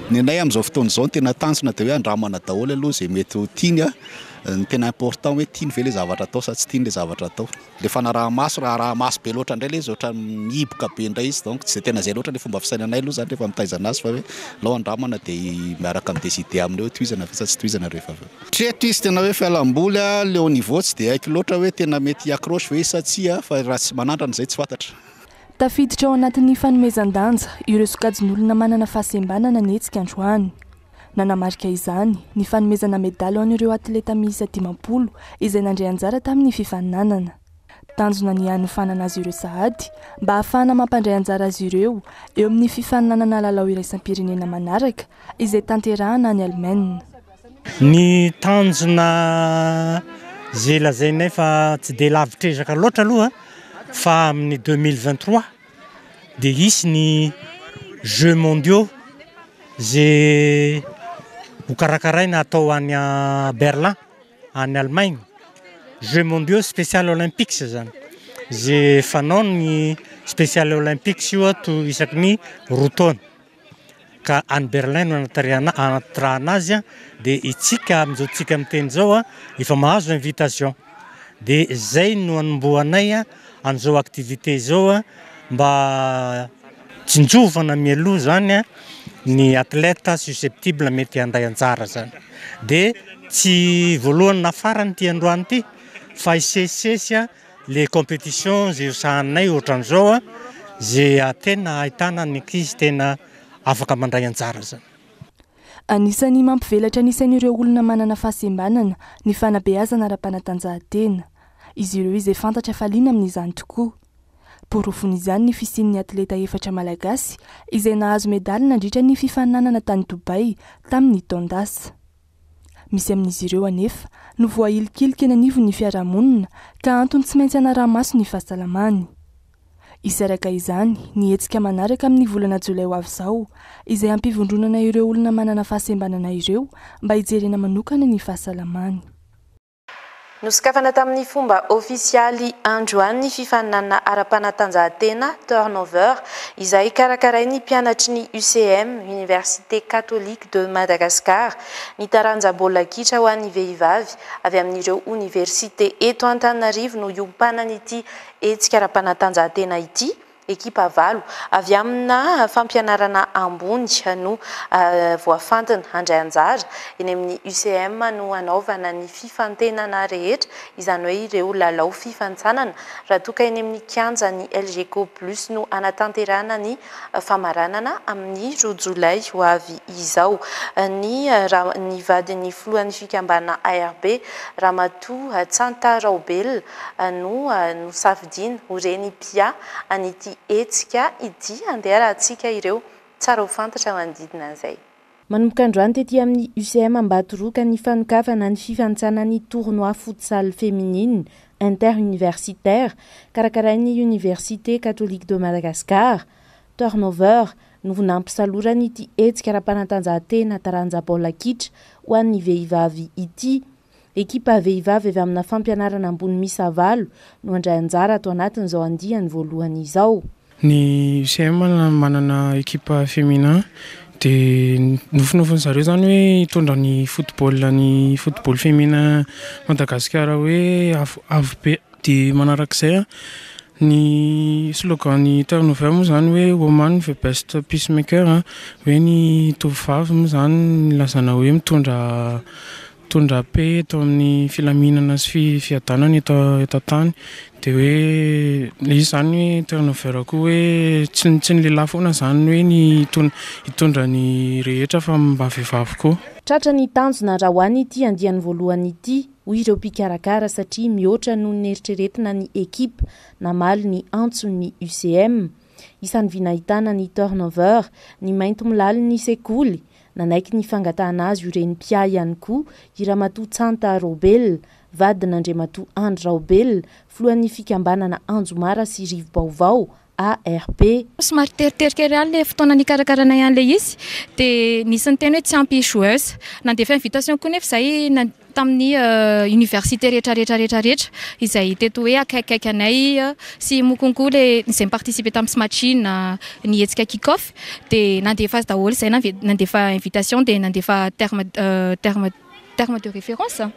Ny anay amin'izao fotoana izao tena tanjona dia hoe andramana daholo aloha izay mety ho tiany ny tena important hoe tiany ve le zavatra atao sa tsy tiany le zavatra atao. Le fanaraha-maso raha raha maso be loatra indray le izy oatra mihiboka be indray izy donc tsy tena izay loatra le fomba fisainanay aloha zany rehefa mitaizana azy fa hoe lao andramana dia miaraka mideside aminy hoe tohizana ve sa tsy tohizana rehefa avy eo. Treto izy tena hoe fialamboly le au niveau tsy dia haiko loatra hoe tena mety hiakrosy ve sa tsy fa raha tsy manandrana izay tsy fantatra. Tafiditra ao anatin'ny fanomezan-danja ireo sokajin'olona manana fahasembanana ny hetsika androany. Nanamarika izany ny fanomezana medaly ho an'ireo atleta miisa 50 izay nandray anjara tamin'ny fifaninanana. Tanjona ny hanofanana azy ireo sahady mba ahafahana mampandray anjara azy ireo eo amin'ny fifaninanana lalao iraisam-pirenena manaraka izay tanterahana any Allemagne. Ny tanjona izay lazainay fa tsy dia lavitrezaka loatra aloha fa amin'ny 2023 dia hisy ny Jeux mondiaux izay hokarakaraina atao any Berlin any Allemagne. Jeux mondiaux Special Olympics zany izay fanao ny Special Olympics io ato isaky ny roa taona ka any Berlin no anatrahana azy dia itsika amin'izao tsika miteny izao efa mahazo invitation dia izay no anomboanay an'izao activité zao mba tsinjovana mialoha zany ny athlète susceptible mety handray anjara zany. Dia tsy voalohany nafara ny ty androany ty fa isesisesy les compétitions zay hosahanay ohatran'izao zay tena ahitana ny ankizy tena afaka mandray anjara zany. Anisan'ny mampivelatra ny sain'ireo olona manana fahasembanana ny fanabeazana ara-panatanjahantena. Izy ireo izay fantatra fa liana amin'izany tokoa. Porofony izany ny fisian'ny atleta efatra malagasy izay nahazo medaly nandritra ny fifaninanana tany Dubai tamin'ny taondasa. Misy amin'izy ireo anefa no voahilikilika eny anivon'ny fiarahamonina ka antony tsy maintsy hanaraha-maso ny fahasalamany. Isaraka izany ny hetsika manaraka amin'ny volana Jolay ho avy izao izay hampivondronana ireo olona manana fahasembanana ireo mba hijerena manokana ny fahasalamany. Nosokafana tamin'ny fomba ofisialy androany ny fifaninanana ara-panatanjahantena turnover izay karakarain'ny mpianatry ny UCM Université Catholique de Madagascar ny taranja baolina kitra ho an'ny vehivavy avy amin'ireo université eto Antananarivo no iompanana ity hetsika ara-panatanjahantena ity ekipa valo avy amina fampianarana ambony no voafantina handray anjara eny amin'ny UCM no anaovana ny fifantenana rehetra izany hoe ireo lalao fifantsanana raha toka eny amin'ny kianja ny LGCO plus no anatanterahana ny famaranana amin'ny rojolay ho avy izao ny vadin'ny filohan'ny fikambanana ARB Ramatoa Tsanta Raobel no safidiana ho reny pia an'ity etsika ity andeha rahantsika ireo tsara ho fantatra manodidina an'izay. Manomboka androany tetỳ amin'ny UCM Ambatoroka ny fanokafana ny fifantsanan'ny tournoi futsal féminine interuniversitaire karakarain'ny Université catholique de Madagascar. Turnover no nampisalorany ity etsika ara-panatanjahantena taranja baolina kitra ho an'ny vehivavy ity. Ekipa vehivavy avy amina fampianarana ambony misa valo no andray anjara ato anatin'izao andiany voalohany izao. Ny UCM manana ekipa féminin dia nofinofiny zareo zany hoe hitondra ny football féminin Madagasikara hoe avo be. Dia manarak'izay ny slogan ny turnover moa zany hoe woman the best peacemaker hoe ny tovovavy moa zany lazana hoe mitondra pe eto amin'ny filaminana sy fiadanana eto tany dia hoe izy zany hoe turnover koa hoe tsy ny lehilahy foana zany hoe ny hitondra ny rehetra fa mba vehivavy koa. Tratra ny tanjona raha ho any ity andiany voalohany ity ho ireo mpikarakara satria mihoatra noho ny eritreretina ny ekipa namaly ny antson'ny UCM. Isan'ny vinahitana ny turnover ny mainty milaly ny sekoly nanaiky ny fangatahana azy ireny pia ihany koa i Ramatoa Tsanta Raobel vadin'Andriamatoa Andry Raobel filohan'ny fikambanana Anjomara sy Rivo Baovao ARP. Somary teriterika ihany le fotoana nikarakarana ihany le izy dia nisy ny teny hoe tsy ampy joueuse nandefa invitation koa nefa izay tamin'ny université rehetra izay teto hoe akaikaiky anay sy mokonko le izay miparticipe tamin'ny smatchine ny etsika kick-off dia nandefa azy daholo izay nandefa invitation dia nandefa terme de référence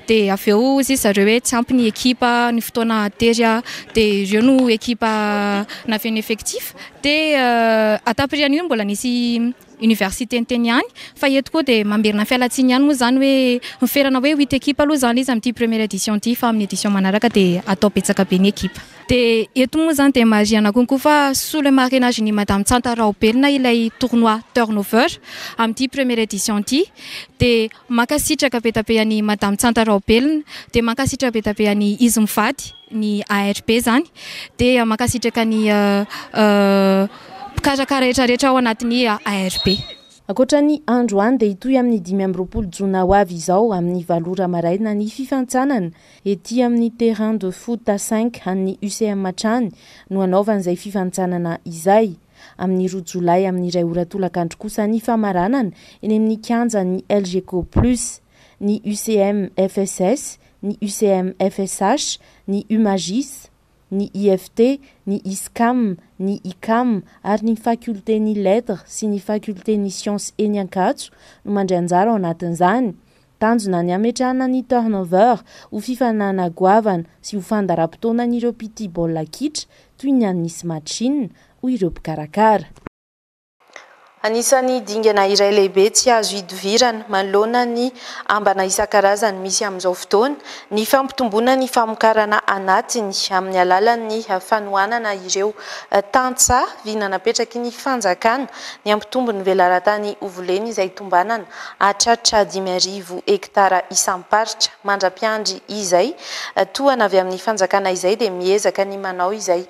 dia avy eo izy zareo hoe tsy ampy ny ekipa ny fotoana tery dia ireo no ekipa naveny effectif dia atapirian'io mbola nisy université nteny ihany fa eto koa dia mamerina fialatsiny ihany moa zany hoe miferana hoe 8 ekipa aloha zany izy amin'ity première édition ity fa amin'ny édition manaraka dia atao betsaka be ny ekipa. Dia eto moa zany dia mariana konkoa fa sous le marrainage ny Madame Tsanta Raobelina ilay tournoi turnover amin'ity première édition ity dia mankasitraka be tabe any Madame Tsanta Raobelina dia mankasitraka be tabe any izy mivady ny ARP zany dia mankasitraka ny karakara rehetrarehetra ao anatin'ny ARP. Akoatra ny androany dia hitoy amin'ny 5 jona ho avy izao amin'ny valora maraina ny fifantsanana ety amin'ny terrain de foot à 5 amin'ny UCM Matrany no anaovan'izay fifantsanana izay. Amin'ny roa jolay amin'ny iray oratolakandro kosa ny famaranana eny amin'ny kianja ny LGCO plus, ny UCM FSS, ny UCM FSH, ny UMAGIS, ny IFT, ny ISCAM, ny ICAM ary ny faculté ny lettres sy ny faculté ny sciences eny Ankatso no mandray anjara ao anatin'izany. Tanjona ny ametrahana ny turnover ho fifanana goavana sy ho fandaram-potoana n'ireo mpity baolina kitra toy ny an'ny smatchine ho ireo mpikarakara. Anisany dingana iray lehibe tsy azo hidivirana manoloana ny ambana isan-karazany misy amin'izao fotoana ny fampitomboana ny famokarana anatiny amin'ny alalan'ny fanohanana ireo tantsa vina napetraky ny fanjakana ny ampitombo ny velaran-tany Ovoleny izay tombanana hatratra 5,000 hektara isam-paritra mandra-piandry izay toana avy amin'ny fanjakana izay dia miezaka ny manao izay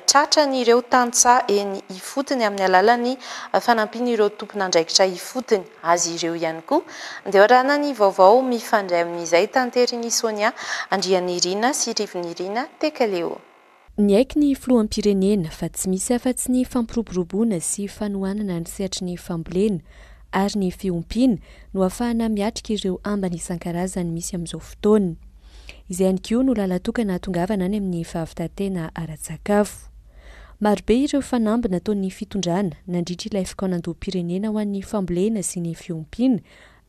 tratra ny ireo tantsa eny ifotony amin'ny alalan'ny fanampiana ireo tompon'andraikitra ifotony azy ireo ihany koa andeharana ny vaovao mifandray amin'izay tanteriny Sonia Andrianirina sy Rivinirina Tekaleo. Ny aiky ny filoham-pirenena fa tsy misy afa-tsy ny fampiroboroboana sy fanohanana ny sehatry ny fambolena ary ny fiompiana no ahafahana miatrika ireo ambana isan-karazany misy amin'izao fotoana. Izay ihany koa no lalatokana tongavana any amin'ny fahavitantena ara-tsakafo. Marobe ireo fanambina ataon'ny fitondrana nandritra ilay fikanandoam-pirenena ho an'ny fambolena sy ny fiompiana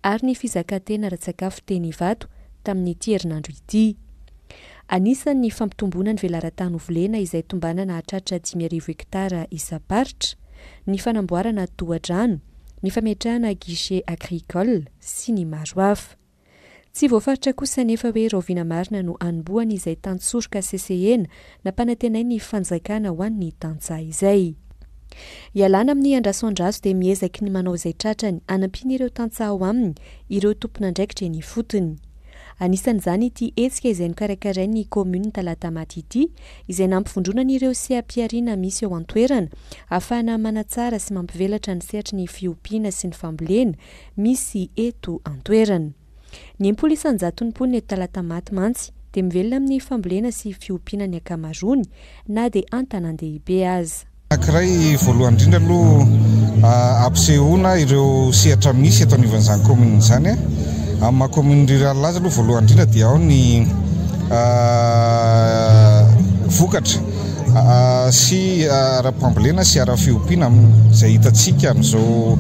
ary ny fizakantena ara-tsakafo teny Ivato tamin'ity herinandro ity. anisan'ny fampitomboana ny velaran-tany ovolena izay tombanana hatratra 5,000 hektara isaparitra, ny fanamboarana tohadrano, ny fametrahana guichet agricole sy ny maro hafa. Tsy voafaritra kosa nefa hoe Raovina Marina no anomboany izay tantsorika CCN nampanantenay ny fanjakana ho an'ny tantsaha izay. Ialana amin'ny andrasoandraso dia miezaky ny manao izay tratrany anampiny ireo tantsaha ao aminy ireo tompon'andraikitra eny fotony. Anisan'izany ity hetsika izay nokarakarain'ny komuna Talata Maty ity, izay nampivondronan'ireo seha-piariana misy eo an-toerana ahafahana manatsara sy mampivelatra ny sehatry ny fiompiana sy ny fambolena misy eto an-toerana. Ny 10,100 eto Talata Maty mantsy dia mivelona amin'ny fambolena sy fiompiana ny akamarony na dia antanàn-dehibe aza. Anankiray voalohany indrindra aloha ampisehoana ireo sehatra misy eto anivan'izany komuna izany. Amin'ny maha-komuna rurale azy aloha voalohany indrindra dia ao ny vokatra sy ara-pambolena sy ara-fiompiana izay hitantsika amin'izao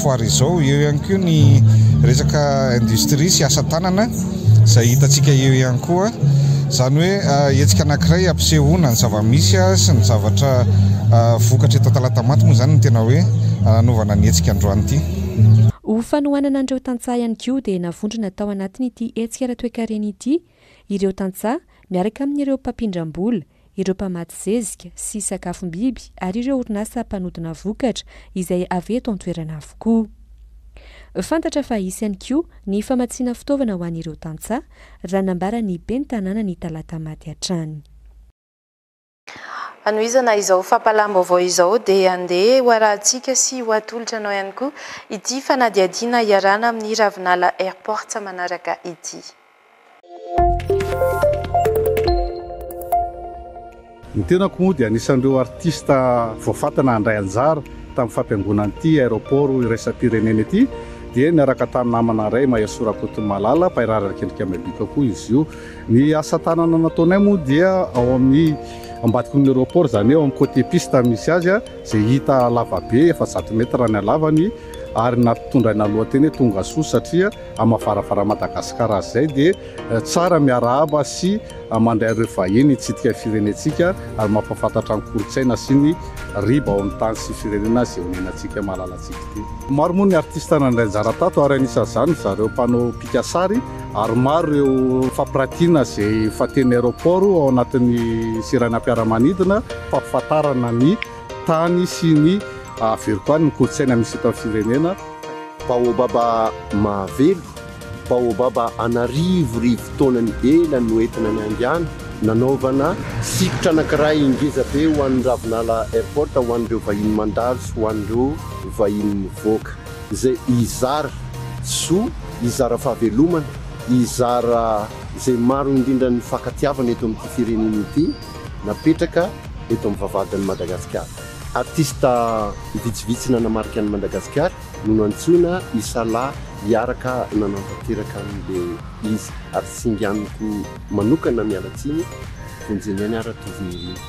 foary izao. Eo ihany koa ny resaka industrie sy asa tanana izay hitantsika eo ihany koa. Izany hoe hetsika anankiray ampisehoana ny zava-misy sy ny zavatra vokatra eto Talata Maty moa izany no tena hoe anaovana ny hetsika androany ity. Ho fanohanana an'ireo tantsaha ihany koa dia navondrona tao anatin'ity hetsika ara-toe-karena ity ireo tantsaha miaraka amin'ireo mpampindram-bola, ireo mpamaty zezika sy sakafom-biby ary ireo orinasa mpanodina vokatra izay avy eto an-toerana avokoa. Fantatra fa isy ihany koa ny famatsiana fitaovana ho an'ireo tantsaha raha nambara ny ben'ny tanàna ny Talata Maty hatrany. Anohizana izao fampalam-baovao izao dia andeha ho arahantsika sy ho atolotra anao ihany koa ity fanadiadiana iarana amin'ny Ravinala Airport sa manaraka ity. Ny tenako moa dia anisan'ireo artista voafatana handray anjara tamin'ny fampiangonana ity aéroport iraisam-pirenena ity dia niaraka tamin'ny namana iray Mayasora Kotomalala Pairara Kendrika Mabika koa izy io. Ny asa tanana nataonay moa dia ao amin'ny ambadiky ny aéroport izany eo amin'ny côté piste misy azy izay hita lavabe efa 100 metra ny halavany ary nampitondraina lohateny hoe tonga soa satria amafaravara Madagasikara izay dia tsara miarahaba sy mandray ireo vahiny hitsidika firenentsika ary mampafantatra ny kolontsaina sy ny riba ao amin'ny tany sy firenena izay honenantsika malalantsika ity. Maro moa ny artista nandray anjara tato ary anisan'izany zareo mpanao pikasary ary maro ireo fampirantiana izay fateny aéroport ao anatin'ny siranam-piaramanidina fahafantarana ny tany sy ny averikoany ny kolontsaina misy eto amin'ny firenena. Baobaba Mahavelo, baobaba anarivorivo taonany ela no entina ny angiana, nanaovana sikotra anankiray ingeza be ho an'ny Ravinala Airport ho an'ireo vahiny mandalo sy ho an'ireo vahiny mivoaka izay izara soa, izara fahavelomana, izara izay maro indrindra ny fankatiavana eto amin'ity firenena ity napetraka eto amin'ny vavahadin'i Madagasikara. Artista vitsivitsy nanamarika an'i Madagasikara no antsoina Isala hiaraka nanampanteraka amin'ilay izy ary singaniko manokana mialatsiny vonjeny ara-tovin'iriny.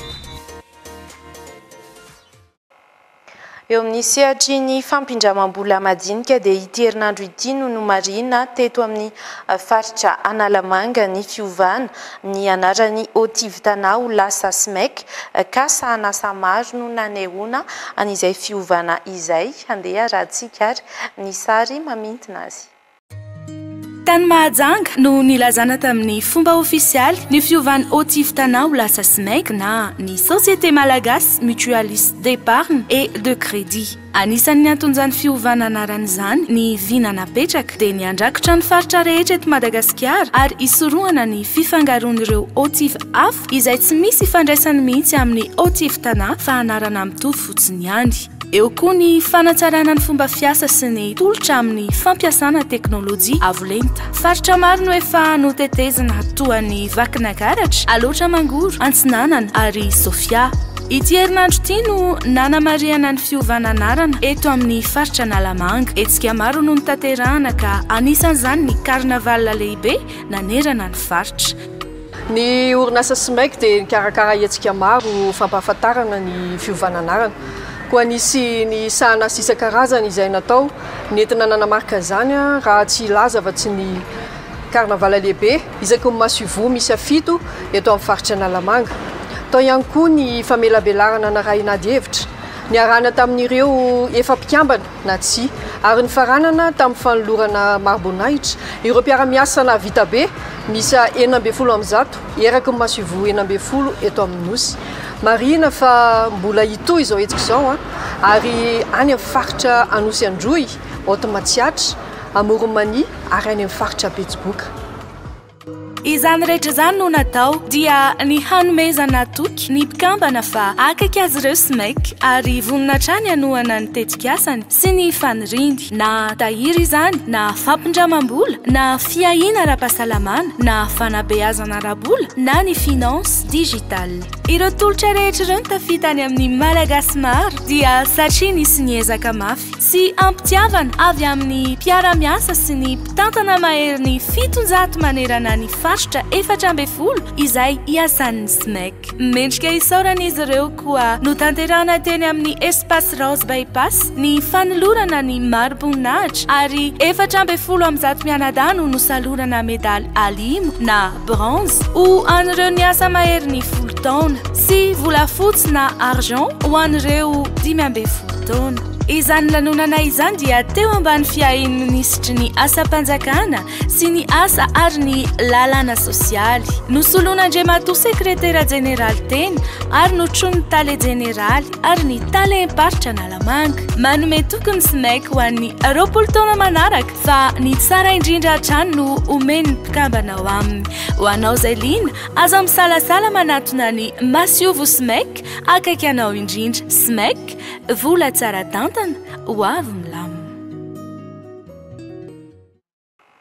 Eo amin'ny sehatry ny fampindramam-bola madinika dia ity herinandro ity no nomarina teto amin'ny faritra Analamanga ny fiovana ny anarany Otivitana ho lasa SMEC ka sahanasa maro no nanehoana an'izay fiovana izay. Andeha arahantsika ary ny sary mamintona azy. Tany Mahajanga no nilazana tamin'ny fomba ofisialy ny fiovan'ny Otivitana ho lasa SMEC na ny Société Malagasy Mutualiste d'Épargne et de Crédit. Anisan'ny antonjany fiovana anaran'izany ny vina napetraka dia niandrakotra ny faritra rehetra eto Madagasikara ary isorohana ny fifangaron'ireo Otiv hafa izay tsy misy ifandraisany mihitsy amin'ny Otivitana fa anarana mitovy fotsiny ihany. Eo koa ny fanatsarana ny fomba fiasa sy ny tolotra amin'ny fampiasana teknôlôjia avolenta. Faritra maro no efa notetezina toa ny Vakinakaratra, Alotra Mangoro, Antsinanana ary Sofia. Ity herinandro ity no nanamariana ny fiovana anarana eto amin'ny faritra Analamanga. Hetsika maro no notanterahana ka anisan'izany ny karnaval lehibe nanerana ny faritra. Ny orinasa SMEC dia nikarakara hetsika maro fampahafantarana ny fiovana anarana. Koa nisy ny sahanasa isan-karazany izay natao nentina nanamarika izany raha tsy laza fa tsy ny karnavala lehibe izako masyvo misy afito eto amin'ny faritra Analamanga. Tao ihany koa ny famelabelarana na raha inady hevitra niarana tamin'ireo efa mpikambana na tsy ary ny faranana tamin'ny fanolorana marbonahitra ireo mpiara-miasana vita be misy 900 eraky ny masyvo 900 eto amin'ny nosy. Marina fa mbola ito izao etsika izao ary any amin'ny faritra Anosy Androy, Otomatsiatra, Amoronmania ary any amin'ny faritra Betsiboka. Izany rehetra izany no natao dia ny hanomezana toky ny mpikambana fa akaiky azy ireo SMEC ary vonina hatrany hanohana ny tetsikasany sy ny faniridy na tahiry izany na fampindramam-bola na fiahina ara-pahasalamana na fanabeazana ara-bola na ny finance digitale. Ireo tolotra rehetra ireo no tafita ny amin'ny malagasy maro dia satria nisy ny ezaka mafy sy ampitiavana avy amin'ny mpiara-miasa sy ny mpitantana mahery ny 700 manerana ny faritra 400 izay iasan'ny SMEC. Mendrika isaoran'izy ireo koa no tanterana teny amin'ny espace Rose Bypass ny fanolorana ny marbonahitra ary 410 am'zato mianadano no salorana medaly alimo na bronze ho an'ireo ny asa mahery ny 10 taona sy volafotsy na argent ho an'ireo 5 taona. Izany lanonana izany dia teo ambany fiahin'ny minisitry ny asa-panjakana sy ny asa ary ny lalàna sosialy. Nosoloana Andriamatoa sekretera jeneraly teny ary notrony tale jeneraly ary ny tale imparitra Analamanga. Manome tokony SMEC ho an'ny 20 taona manaraka fa ny tsara indrindra hatrany no omeny mpikambana ao aminy. Ho anao izay liana aza misalasala manatona ny masiovo SMEC akaiky anao indrindra. SMEC vola tsara tantana ho avy milamo.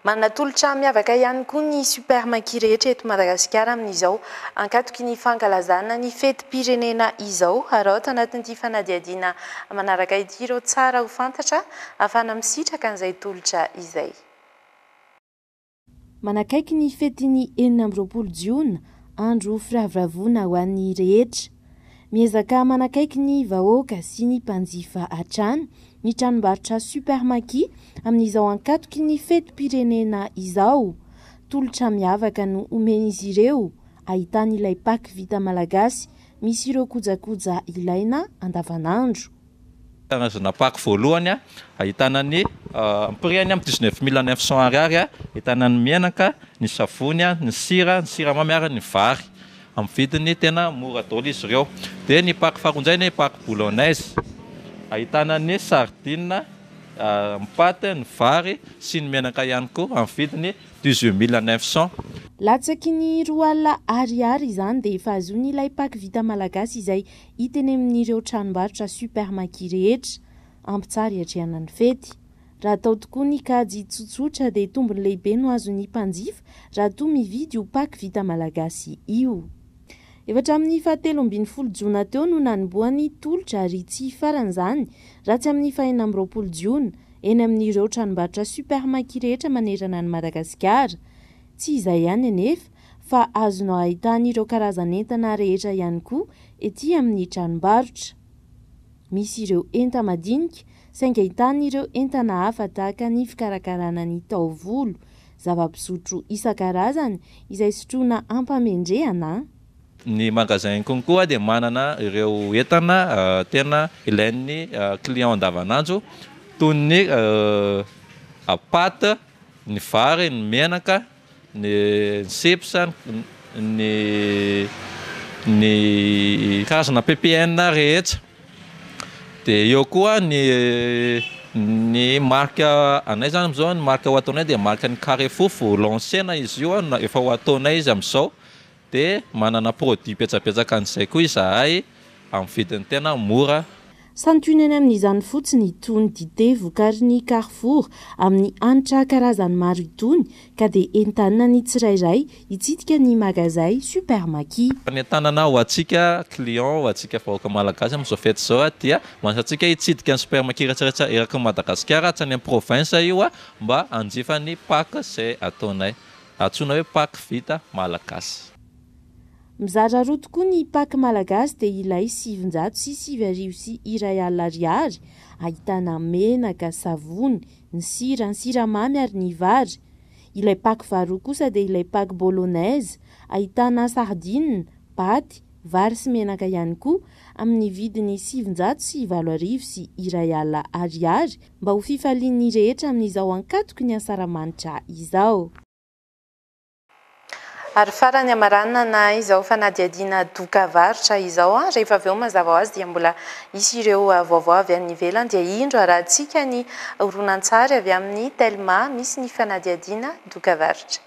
Manatolotra miavaka ihany koa ny supermaki rehetra eto Madagasikara amin'izao ankatoky ny fankalazana ny fetim-pirenena izao araota anatin'ity fanadihadiana manaraka ity ireo tsara ho fantatra afana misitraka an'izay tolotra izay. Manakaiky ny fetiny 20 jiona andro firavoravoana ho an'ny rehetra. Miezaka manakaiky ny vahoaka sy ny mpanjifa hatrany ny tranombarotra supermaki amin'izao ankatoky ny fetim-pirenena izao. Tolotra miavaka no omen'izy ireo ahitany ilay paky vita malagasy misy ireo kojakoja ilaina andavanandro. Karazana paky voalohany ahitana ny prix-ny amin'ny 19 900 ariary ahitana ny menaka, ny savony, ny siramamy ary ny vary amin'ny vidiny tena mora daholo izy ireo. Dia ny paky faharonjay ny paky bolognaise ahitana ny sardine, ny paty, ny vary sy ny menaka ihany koa amin'ny vidiny 18 900. Latsaky ny 2 alina ariary izany dia efa azony ilay paky vita malagasy izay hiteny amin'ireo tranombarotra supermaki rehetra ampitsara hiatrehana ny fety. Raha atao tokoa ny kajy tsotsotra dia tombony lehibe no azon'ny mpanjifa raha toa mividy io paky vita malagasy io. Efatra amin'ny 17 jiona teo no nanomboan'ny tolotra ary tsy faran'izany raha tsy amin'ny 20 jiona eny amin'ireo tranombarotra supermaki rehetra manerana ny Madagasikara. Tsy izay ihany anefa fa azonao ahitany ireo karazan'entana rehetra ihany koa ety amin'ny tranombarotra. Misy ireo enta madinika saingy ahitany ireo entana hafa tahaka ny fikarakarana ny taovolo, zava-pisotro isan-karazany izay sotroina ampamendrehana. Ny magasin konkoa dia manana ireo entana tena ilain'ny client andavanandro toy ny paty, ny vary, ny menaka, ny sepsa, ny karazana PPN rehetra. Dia eo koa ny marka anay zany amizao, ny marka ho ataonay dia marka ny Carrefour vao lancena izy io efa ho ataonay izy amizao. Dia manana produit petsapetsaka an'izay koa izahay amin'ny vidiny tena mora. Santionany amin'izany fotsiny itony dite vokarin'ny Carrefour amin'ny hanitra karazany maro itony ka dia entanina ny tsirairay hitsidika ny magazay supermaki. Ny entanana ho antsika client, ho antsika vahoaka malagasy amin'izao fety izao dia mantsika hitsidika ny supermaki rehetrarehetra eraky ny Madagasikara tsy any amin'ny province io mba hanjifa ny paky izay ataonay. Antsoina hoe paky vita malagasy. Mizara roa tokoa ny paky malagasy dia ilay 700 sy 7 sy 1 alina ariary ahitana menaka, savony, ny sira, ny siramamy ary ny vary. ilay paky vary kosa dia ilay paky bolognaise, ahitana sardine, paty, vary sy menaka ihany koa amin'ny vidiny 740 sy R1 ariary mba ho fifalian'ny rehetra amin'izao ankatoko ny asaramanitra izao. Ary farany amaranina na izao fanadiadiana doka varotra izao rehefa avy eo mazava ho azy dia mbola isy ireo vaovao avy amin'ny ivelany dia indro arahantsika ny horonan-tsary avy amin'ny Telma misy ny fanadiadiana doka varotra.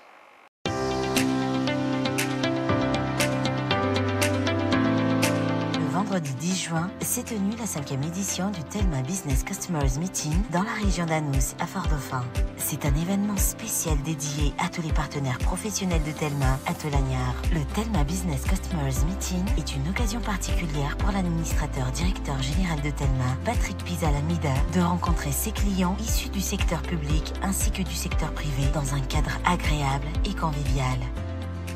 Vendredi 10 juin s'est tenue la 5e édition du Telma Business Customers Meeting dans la région d'Anous à Fort-Dauphin. C'est un événement spécial dédié à tous les partenaires professionnels de Telma à Tolagnard. Le Telma Business Customers Meeting est une occasion particulière pour l'administrateur directeur général de Telma, Patrick Pizalamida, de rencontrer ses clients issus du secteur public ainsi que du secteur privé dans un cadre agréable et convivial.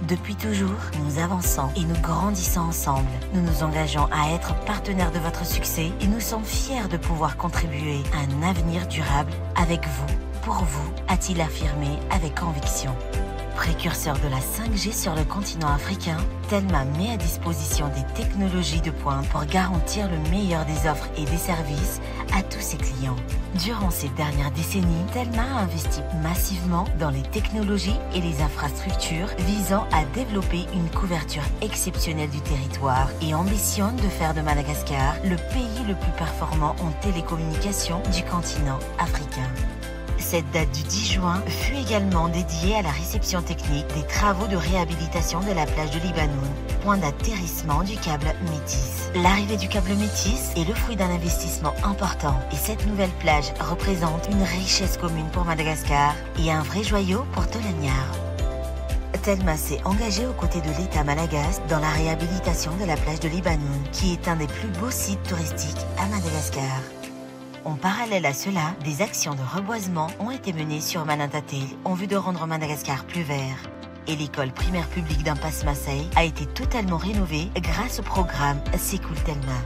Depuis toujours, nous avançons et nous grandissons ensemble. Nous nous engageons à être partenaires de votre succès et nous sommes fiers de pouvoir contribuer à un avenir durable avec vous, pour vous, a-t-il affirmé avec conviction. Précurseur de la 5G sur le continent africain, Telma met à disposition des technologies de pointe pour garantir le meilleur des offres et des services à tous ses clients. Durant ces dernières décennies, Telma a investi massivement dans les technologies et les infrastructures visant à développer une couverture exceptionnelle du territoire et ambitionne de faire de Madagascar le pays le plus performant en télécommunications du continent africain. Cette date du 10 juin fut également dédiée à la réception technique des travaux de réhabilitation de la plage de Libanoun, point d'atterrissement du câble Métis. L'arrivée du câble Métis est le fruit d'un investissement important et cette nouvelle plage représente une richesse commune pour Madagascar et un vrai joyau pour Tolagnard. Telma s'est engagé aux côtés de l'État malagasy dans la réhabilitation de la plage de Libanoun, qui est un des plus beaux sites touristiques à Madagascar. En parallèle à cela, des actions de reboisement ont été menées sur Manantatel en vue de rendre Madagascar plus vert. Et l'école primaire publique d'Impasse Marseille a été totalement rénovée grâce au programme Secoul Telma.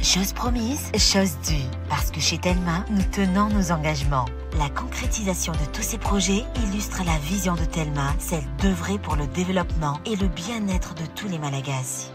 Chose promise, chose due, parce que chez Telma, nous tenons nos engagements. La concrétisation de tous ces projets illustre la vision de Telma, celle d'œuvrer pour le développement et le bien-être de tous les Malagasy.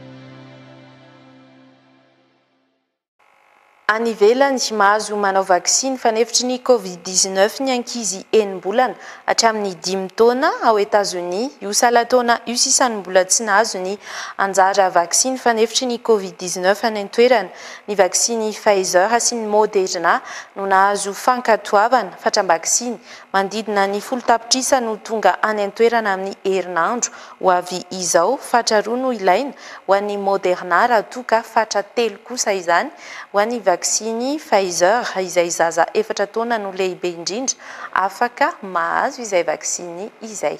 Any ivelany mahazo manao vaksiny fanefitry ny Covid-19 ny ankizy enim-bolana hatramin'ny 5 taona ao États-Unis. Io salan-taona io sisany mbola tsy nahazo ny anjara vaksiny fanefitry ny Covid-19 any an-toerana. Ny vaksiny Pfizer sy ny Moderna no nahazo fankatoavana fatram-baksiny mandidina ny 10 tapitrisa no tonga any an-toerana amin'ny herinandro ho avy izao. Fatra 2 no ilaina ho an'ny Moderna raha toka fatra 3 kosa izany ho an'ny vaksiny Pfizer izay zaza 4 taona no lehibe indrindra afaka mahazo izay vaksiny izay.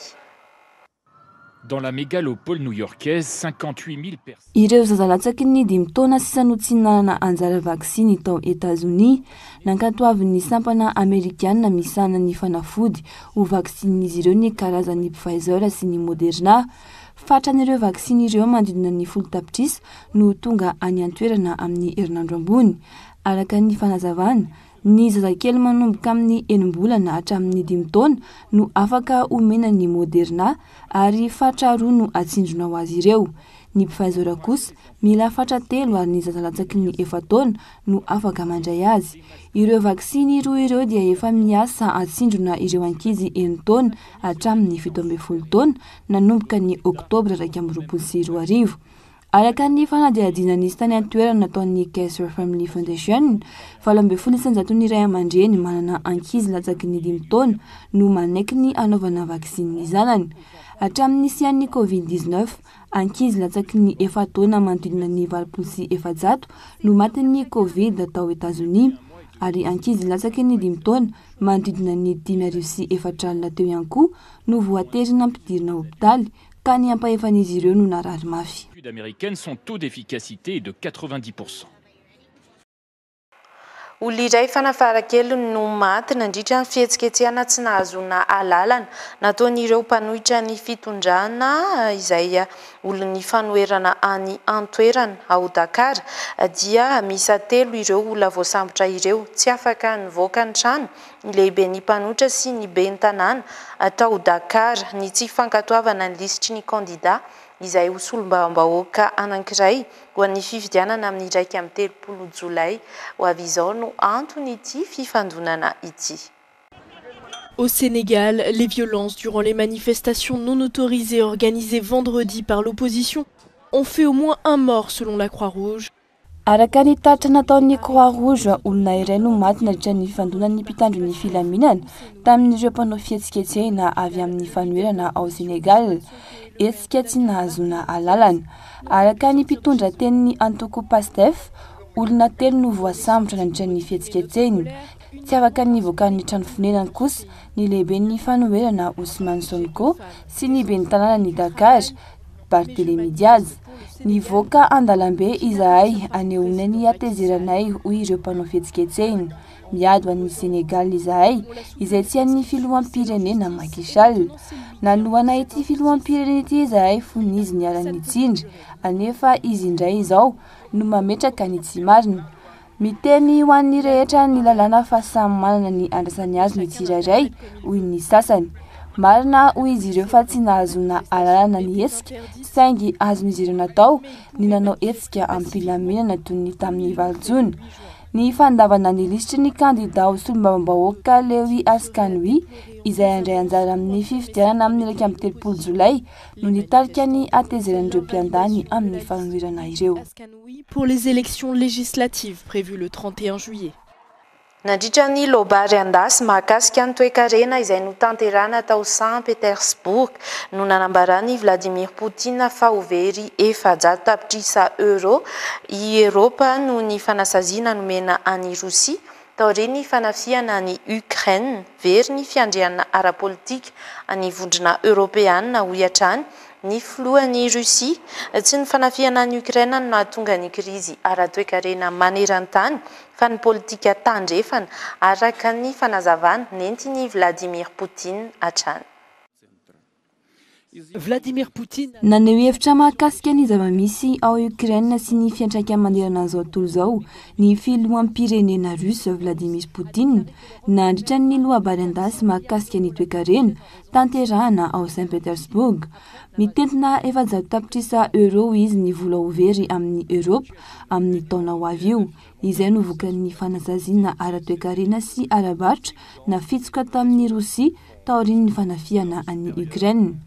Dans la mégalopole new-yorkaise, 58 000 personnes. Ireo zazalatsaky ny 5 taona sisa no tsy nanana anjara vaksiny tao États-Unis nankatoavin'ny sampana Amerikana misana ny fanafody ho vaksinin'izy ireo ny karazany Pfizer sy ny Moderna. Fatran'ireo vaksiny ireo mandidina ny 10 tapitrisa no tonga any an-toerana amin'ny herinandro ambony. Araka ny fanazavana, ny zazakely manomboka amin'ny enim-bolana hatramin'ny 5 taona no afaka omena ny Moderna ary fatra 2 no atsindrona ho azy ireo. Ny Pfizer kosa mila fatra 3 ary ny zazalatsaky ny 4 taona no afaka mandray azy. Ireo vaksiny roa ireo dia efa miasa atsindrona ireo ankizy 9 taona hatramin'ny 17 taona nanomboka ny Oktobra 2022. Araka ny fanadiadiana nisy tany an-toerana nataon'ny Kaiser Family Foundation, 70% ny ray aman-dreny manana ankizy latsaky ny 5 taona no manaiky ny anaovana vaksiny ny zanany. Hatramin'ny sian'ny Covid-19, ankizy latsaky ny 4 taona manodidina ny 700 no matin'ny Covid tao États-Unis ary ankizy latsaky ny 5 taona manodidina ny 504 teo ihany koa no voaterina ampidirina hôpitaly ka ny ampahefan'izy ireo no narary mafy. Américaine, son taux d'efficacité est de 90%. Olo iray fanafarakely no maty nandritra ny fihetsiketsehana tsy nahazona alalana nataon'ireo mpanohitra ny fitondrana izay olony fanoherana any antoerana ao Dakar dia misa telo ireo olona voasambotra ireo tsy afaka nivoaka ny trano ny lehibe ny mpanohitra sy ny be ny tanàna atao Dakar ny tsy fankatoavana ny lisitry ny kandida izay hosolom-bahoaka anankiray ho an'ny fifidianana amin'ny 1 Jolay ho avy izao no antony ity fifandonana ity. Au Sénégal, les violences durant les manifestations non autorisées organisées vendredi par l'opposition ont fait au moins un mort selon la Croix-Rouge. Araka ny taritra nataon'ny Croix-Rouge, olona iray no maty nandritra ny fifandonan'ny mpitandro ny filaminana tamin'ireo mpanao fihetsiketsehana avy amin'ny fanoherana ao Sénégal. Hetsika tsy nahazona alalana. Araka ny mpitondra tenin'ny antoko Pastef, olona telo no voasambotra nandritra ny fihetsiketsehana. Tsy afaka nivoaka ny trano fonenany kosa ny lehiben'ny fanoherana Ousmane Sonko sy ny ben'ny tanàna ny Dakar, Barthélémy Diaz. Nivoaka andalambe izahay anehoana ny atezeranay hoy ireo mpanao fihetsiketsehana. Miady an'ny Sénégal izahay izay tsy an'ny filoham-pirenena Macky Sall. Nanohana ity filoham-pirenena ity izahay fony izy niara-ny tsindry anefa izy indray izao no mametraka ny tsy marina. Miteny ho an'ny rehetra ny lalàna fa samy manana ny andrasany azy ny tsirairay hoy ny sasany. Marina hoy izy ireo fa tsy nahazona alalana ny hetsika saingy azon'izy ireo natao ny nanao hetsika ampilaminana toy ny tamin'ny Valojona. Ny fandavana ny lisitry ny kandida ho solombavam-bahoaka Léohy Askanoui izay andray anjara amin'ny fifidianana amin'ny 1 Jolay no nitarika ny atezeran'ireo mpiandany amin'ny fanoherana ireo. Pour les élections législatives prévues le 31 juillet. Nandritra ny lobary andasy mahakasika ny toe-karena izay notanterana tao Saint Petersburg no nanambarany Vladimir Poutine fa ho very 400 tapitrisa euro i Europa no ny fanasaziana nomena any Rosia taoriny fanafiana ny Ukraine very ny fiandriana ara-politika any vondrona Europeana hoy hatrany ny filohan'ny Rosia tsy ny fanafiana ny Ukraine no nahatonga ny krizy ara-toe-karena maneran-tany fa ny politika tandrefana araka ny fanazavana nentiny Vladimir Poutine hatrany. Vladimir Poutine naneho hevitra mahakasika ny zava-misy ao Ukraine sy ny fiantraikany manerana an'izao tontolo izao ny filoham-pirenena russe Vladimir Poutine nandritra ny lohabary andasy mahakasika ny toe-karena tanterahana ao Saint Petersburg. Mitentina 400 tapitrisa euro izy ny vola ho very amin'ny Europe amin'ny taona ho avy io. Izay no vokan'ny fanasaziana ara-toe-karena sy ara-barotra nafitsoka tamin'ny Rosia taoriny ny fanafiana an'ny Ukraine.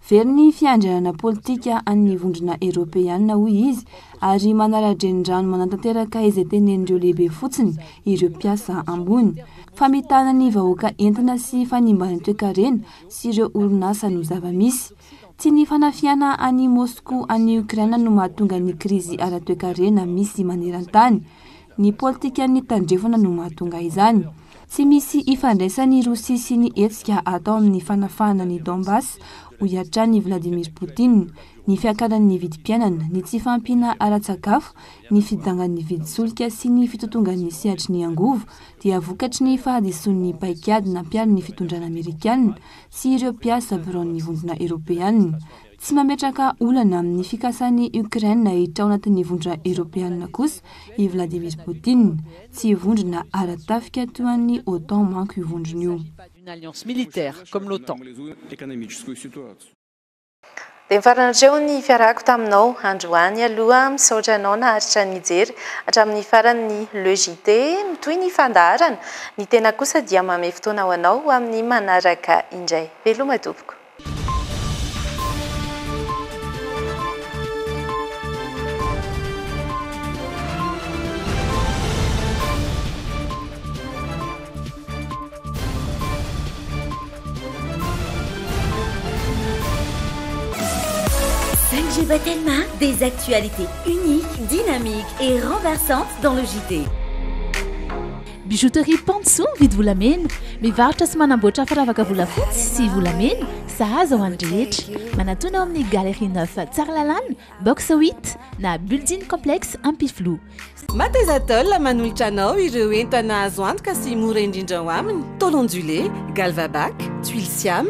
Very ny fiandrianana politika an'ny vondrona Europeana hoy izy ary manara-drenirano manantanteraka izay tenen'ireo lehibe fotsiny ireo mpiasa ambony. Famitana ny vahoaka entina sy fanimban'ny toe-karena sy ireo orinasa no zava-misy. Tsy ny fanafiana any Moscou any Ukraine no mahatonga ny krizy ara-toe-karena misy maneran-tany. Ny politika ny tandrefana no mahatonga izany. Tsy misy ifandraisany Rosia sy ny hetsika atao amin'ny fanafahana ny Donbass hoy hatrany Vladimir Poutine. Ny fiakaran'ny vidim-piainana, ny tsy fampiana ara-tsakafo, ny fidangan'ny vidy-solika sy ny fitotongan'ny sehatry ny angovo dia vokatry ny fahadisoan'ny paikady nampiary ny fitondrana Amerikanina sy ireo mpiasa biron'ny vondrona Europeana. Tsy mametraka olana amin'ny fikasan'ny Ukraine hiditra ao anatin'ny vondrona Europeana kosa i Vladimir Poutine. Tsy vondrona ara-tafika toy an'ny OTAN manko io vondrona io. Une alliance militaire comme l'OTAN. Dia mifaranareo ny fiarahako taminao androany aloha misaotra anao naharitra nijery hatramin'ny faran'ny Le JT toy ny fandaharana. Ny tena kosa dia manome fotoana ho anao amin'ny manaraka indray. Veloma tompoko. Telma, des actualités uniques, dynamiques et renversantes dans le JT. Bijouterie Pansou vidy volamena, mivarotra sy manamboatra firavaka volafotsy sy volamena sahaza ho an'ny rehetra manatona amin'ny galerie 9 Tsarlalana box 8 na building complexe Ampiflo. Matezatol manolotra anao ireo entana azo antoka sy mora indrindra ho aminy tôle ondulé, galvabac, tuile siam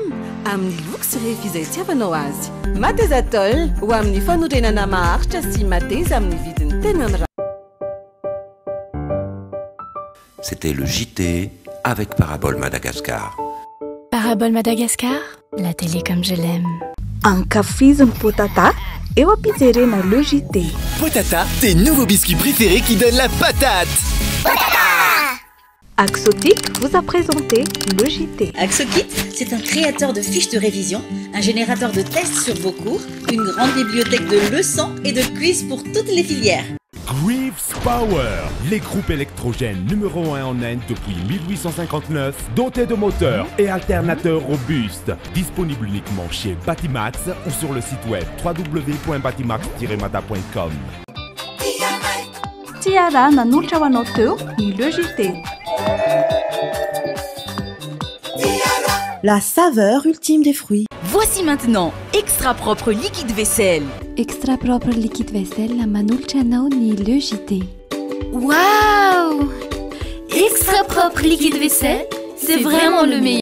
amin'ny luxe rehefa izay tiavanao azy. Matezatol ho amin'ny fanorenana maharitra sy mateza amin'ny vidiny tena mirary. C'était le JT avec Parabole Madagascar. Parabole Madagascar, la télé comme je l'aime. Ankafiziny Potata, et au pizzerena le JT. Potata, tes nouveaux biscuits préférés qui donnent la patate. Axotic vous a présenté le JT. Axokit, c'est un créateur de fiches de révision, un générateur de tests sur vos cours, une grande bibliothèque de leçons et de quiz pour toutes les filières. Greaves Power, les groupes électrogènes numéro 1 en Inde depuis 1859, dotés de moteurs et alternateurs robustes. Disponible uniquement chez Batimax ou sur le site web www.batimax-mata.com. Tiara nanolotra ho anao teo ny le JT. La saveur ultime des fruits. Voici maintenant Extra Propre Liquide Vaisselle. Extra Propre Liquide Vaisselle manolotra anao ny le JT. Waouh! Extra Propre Liquide Vaisselle, c'est vraiment le meilleur.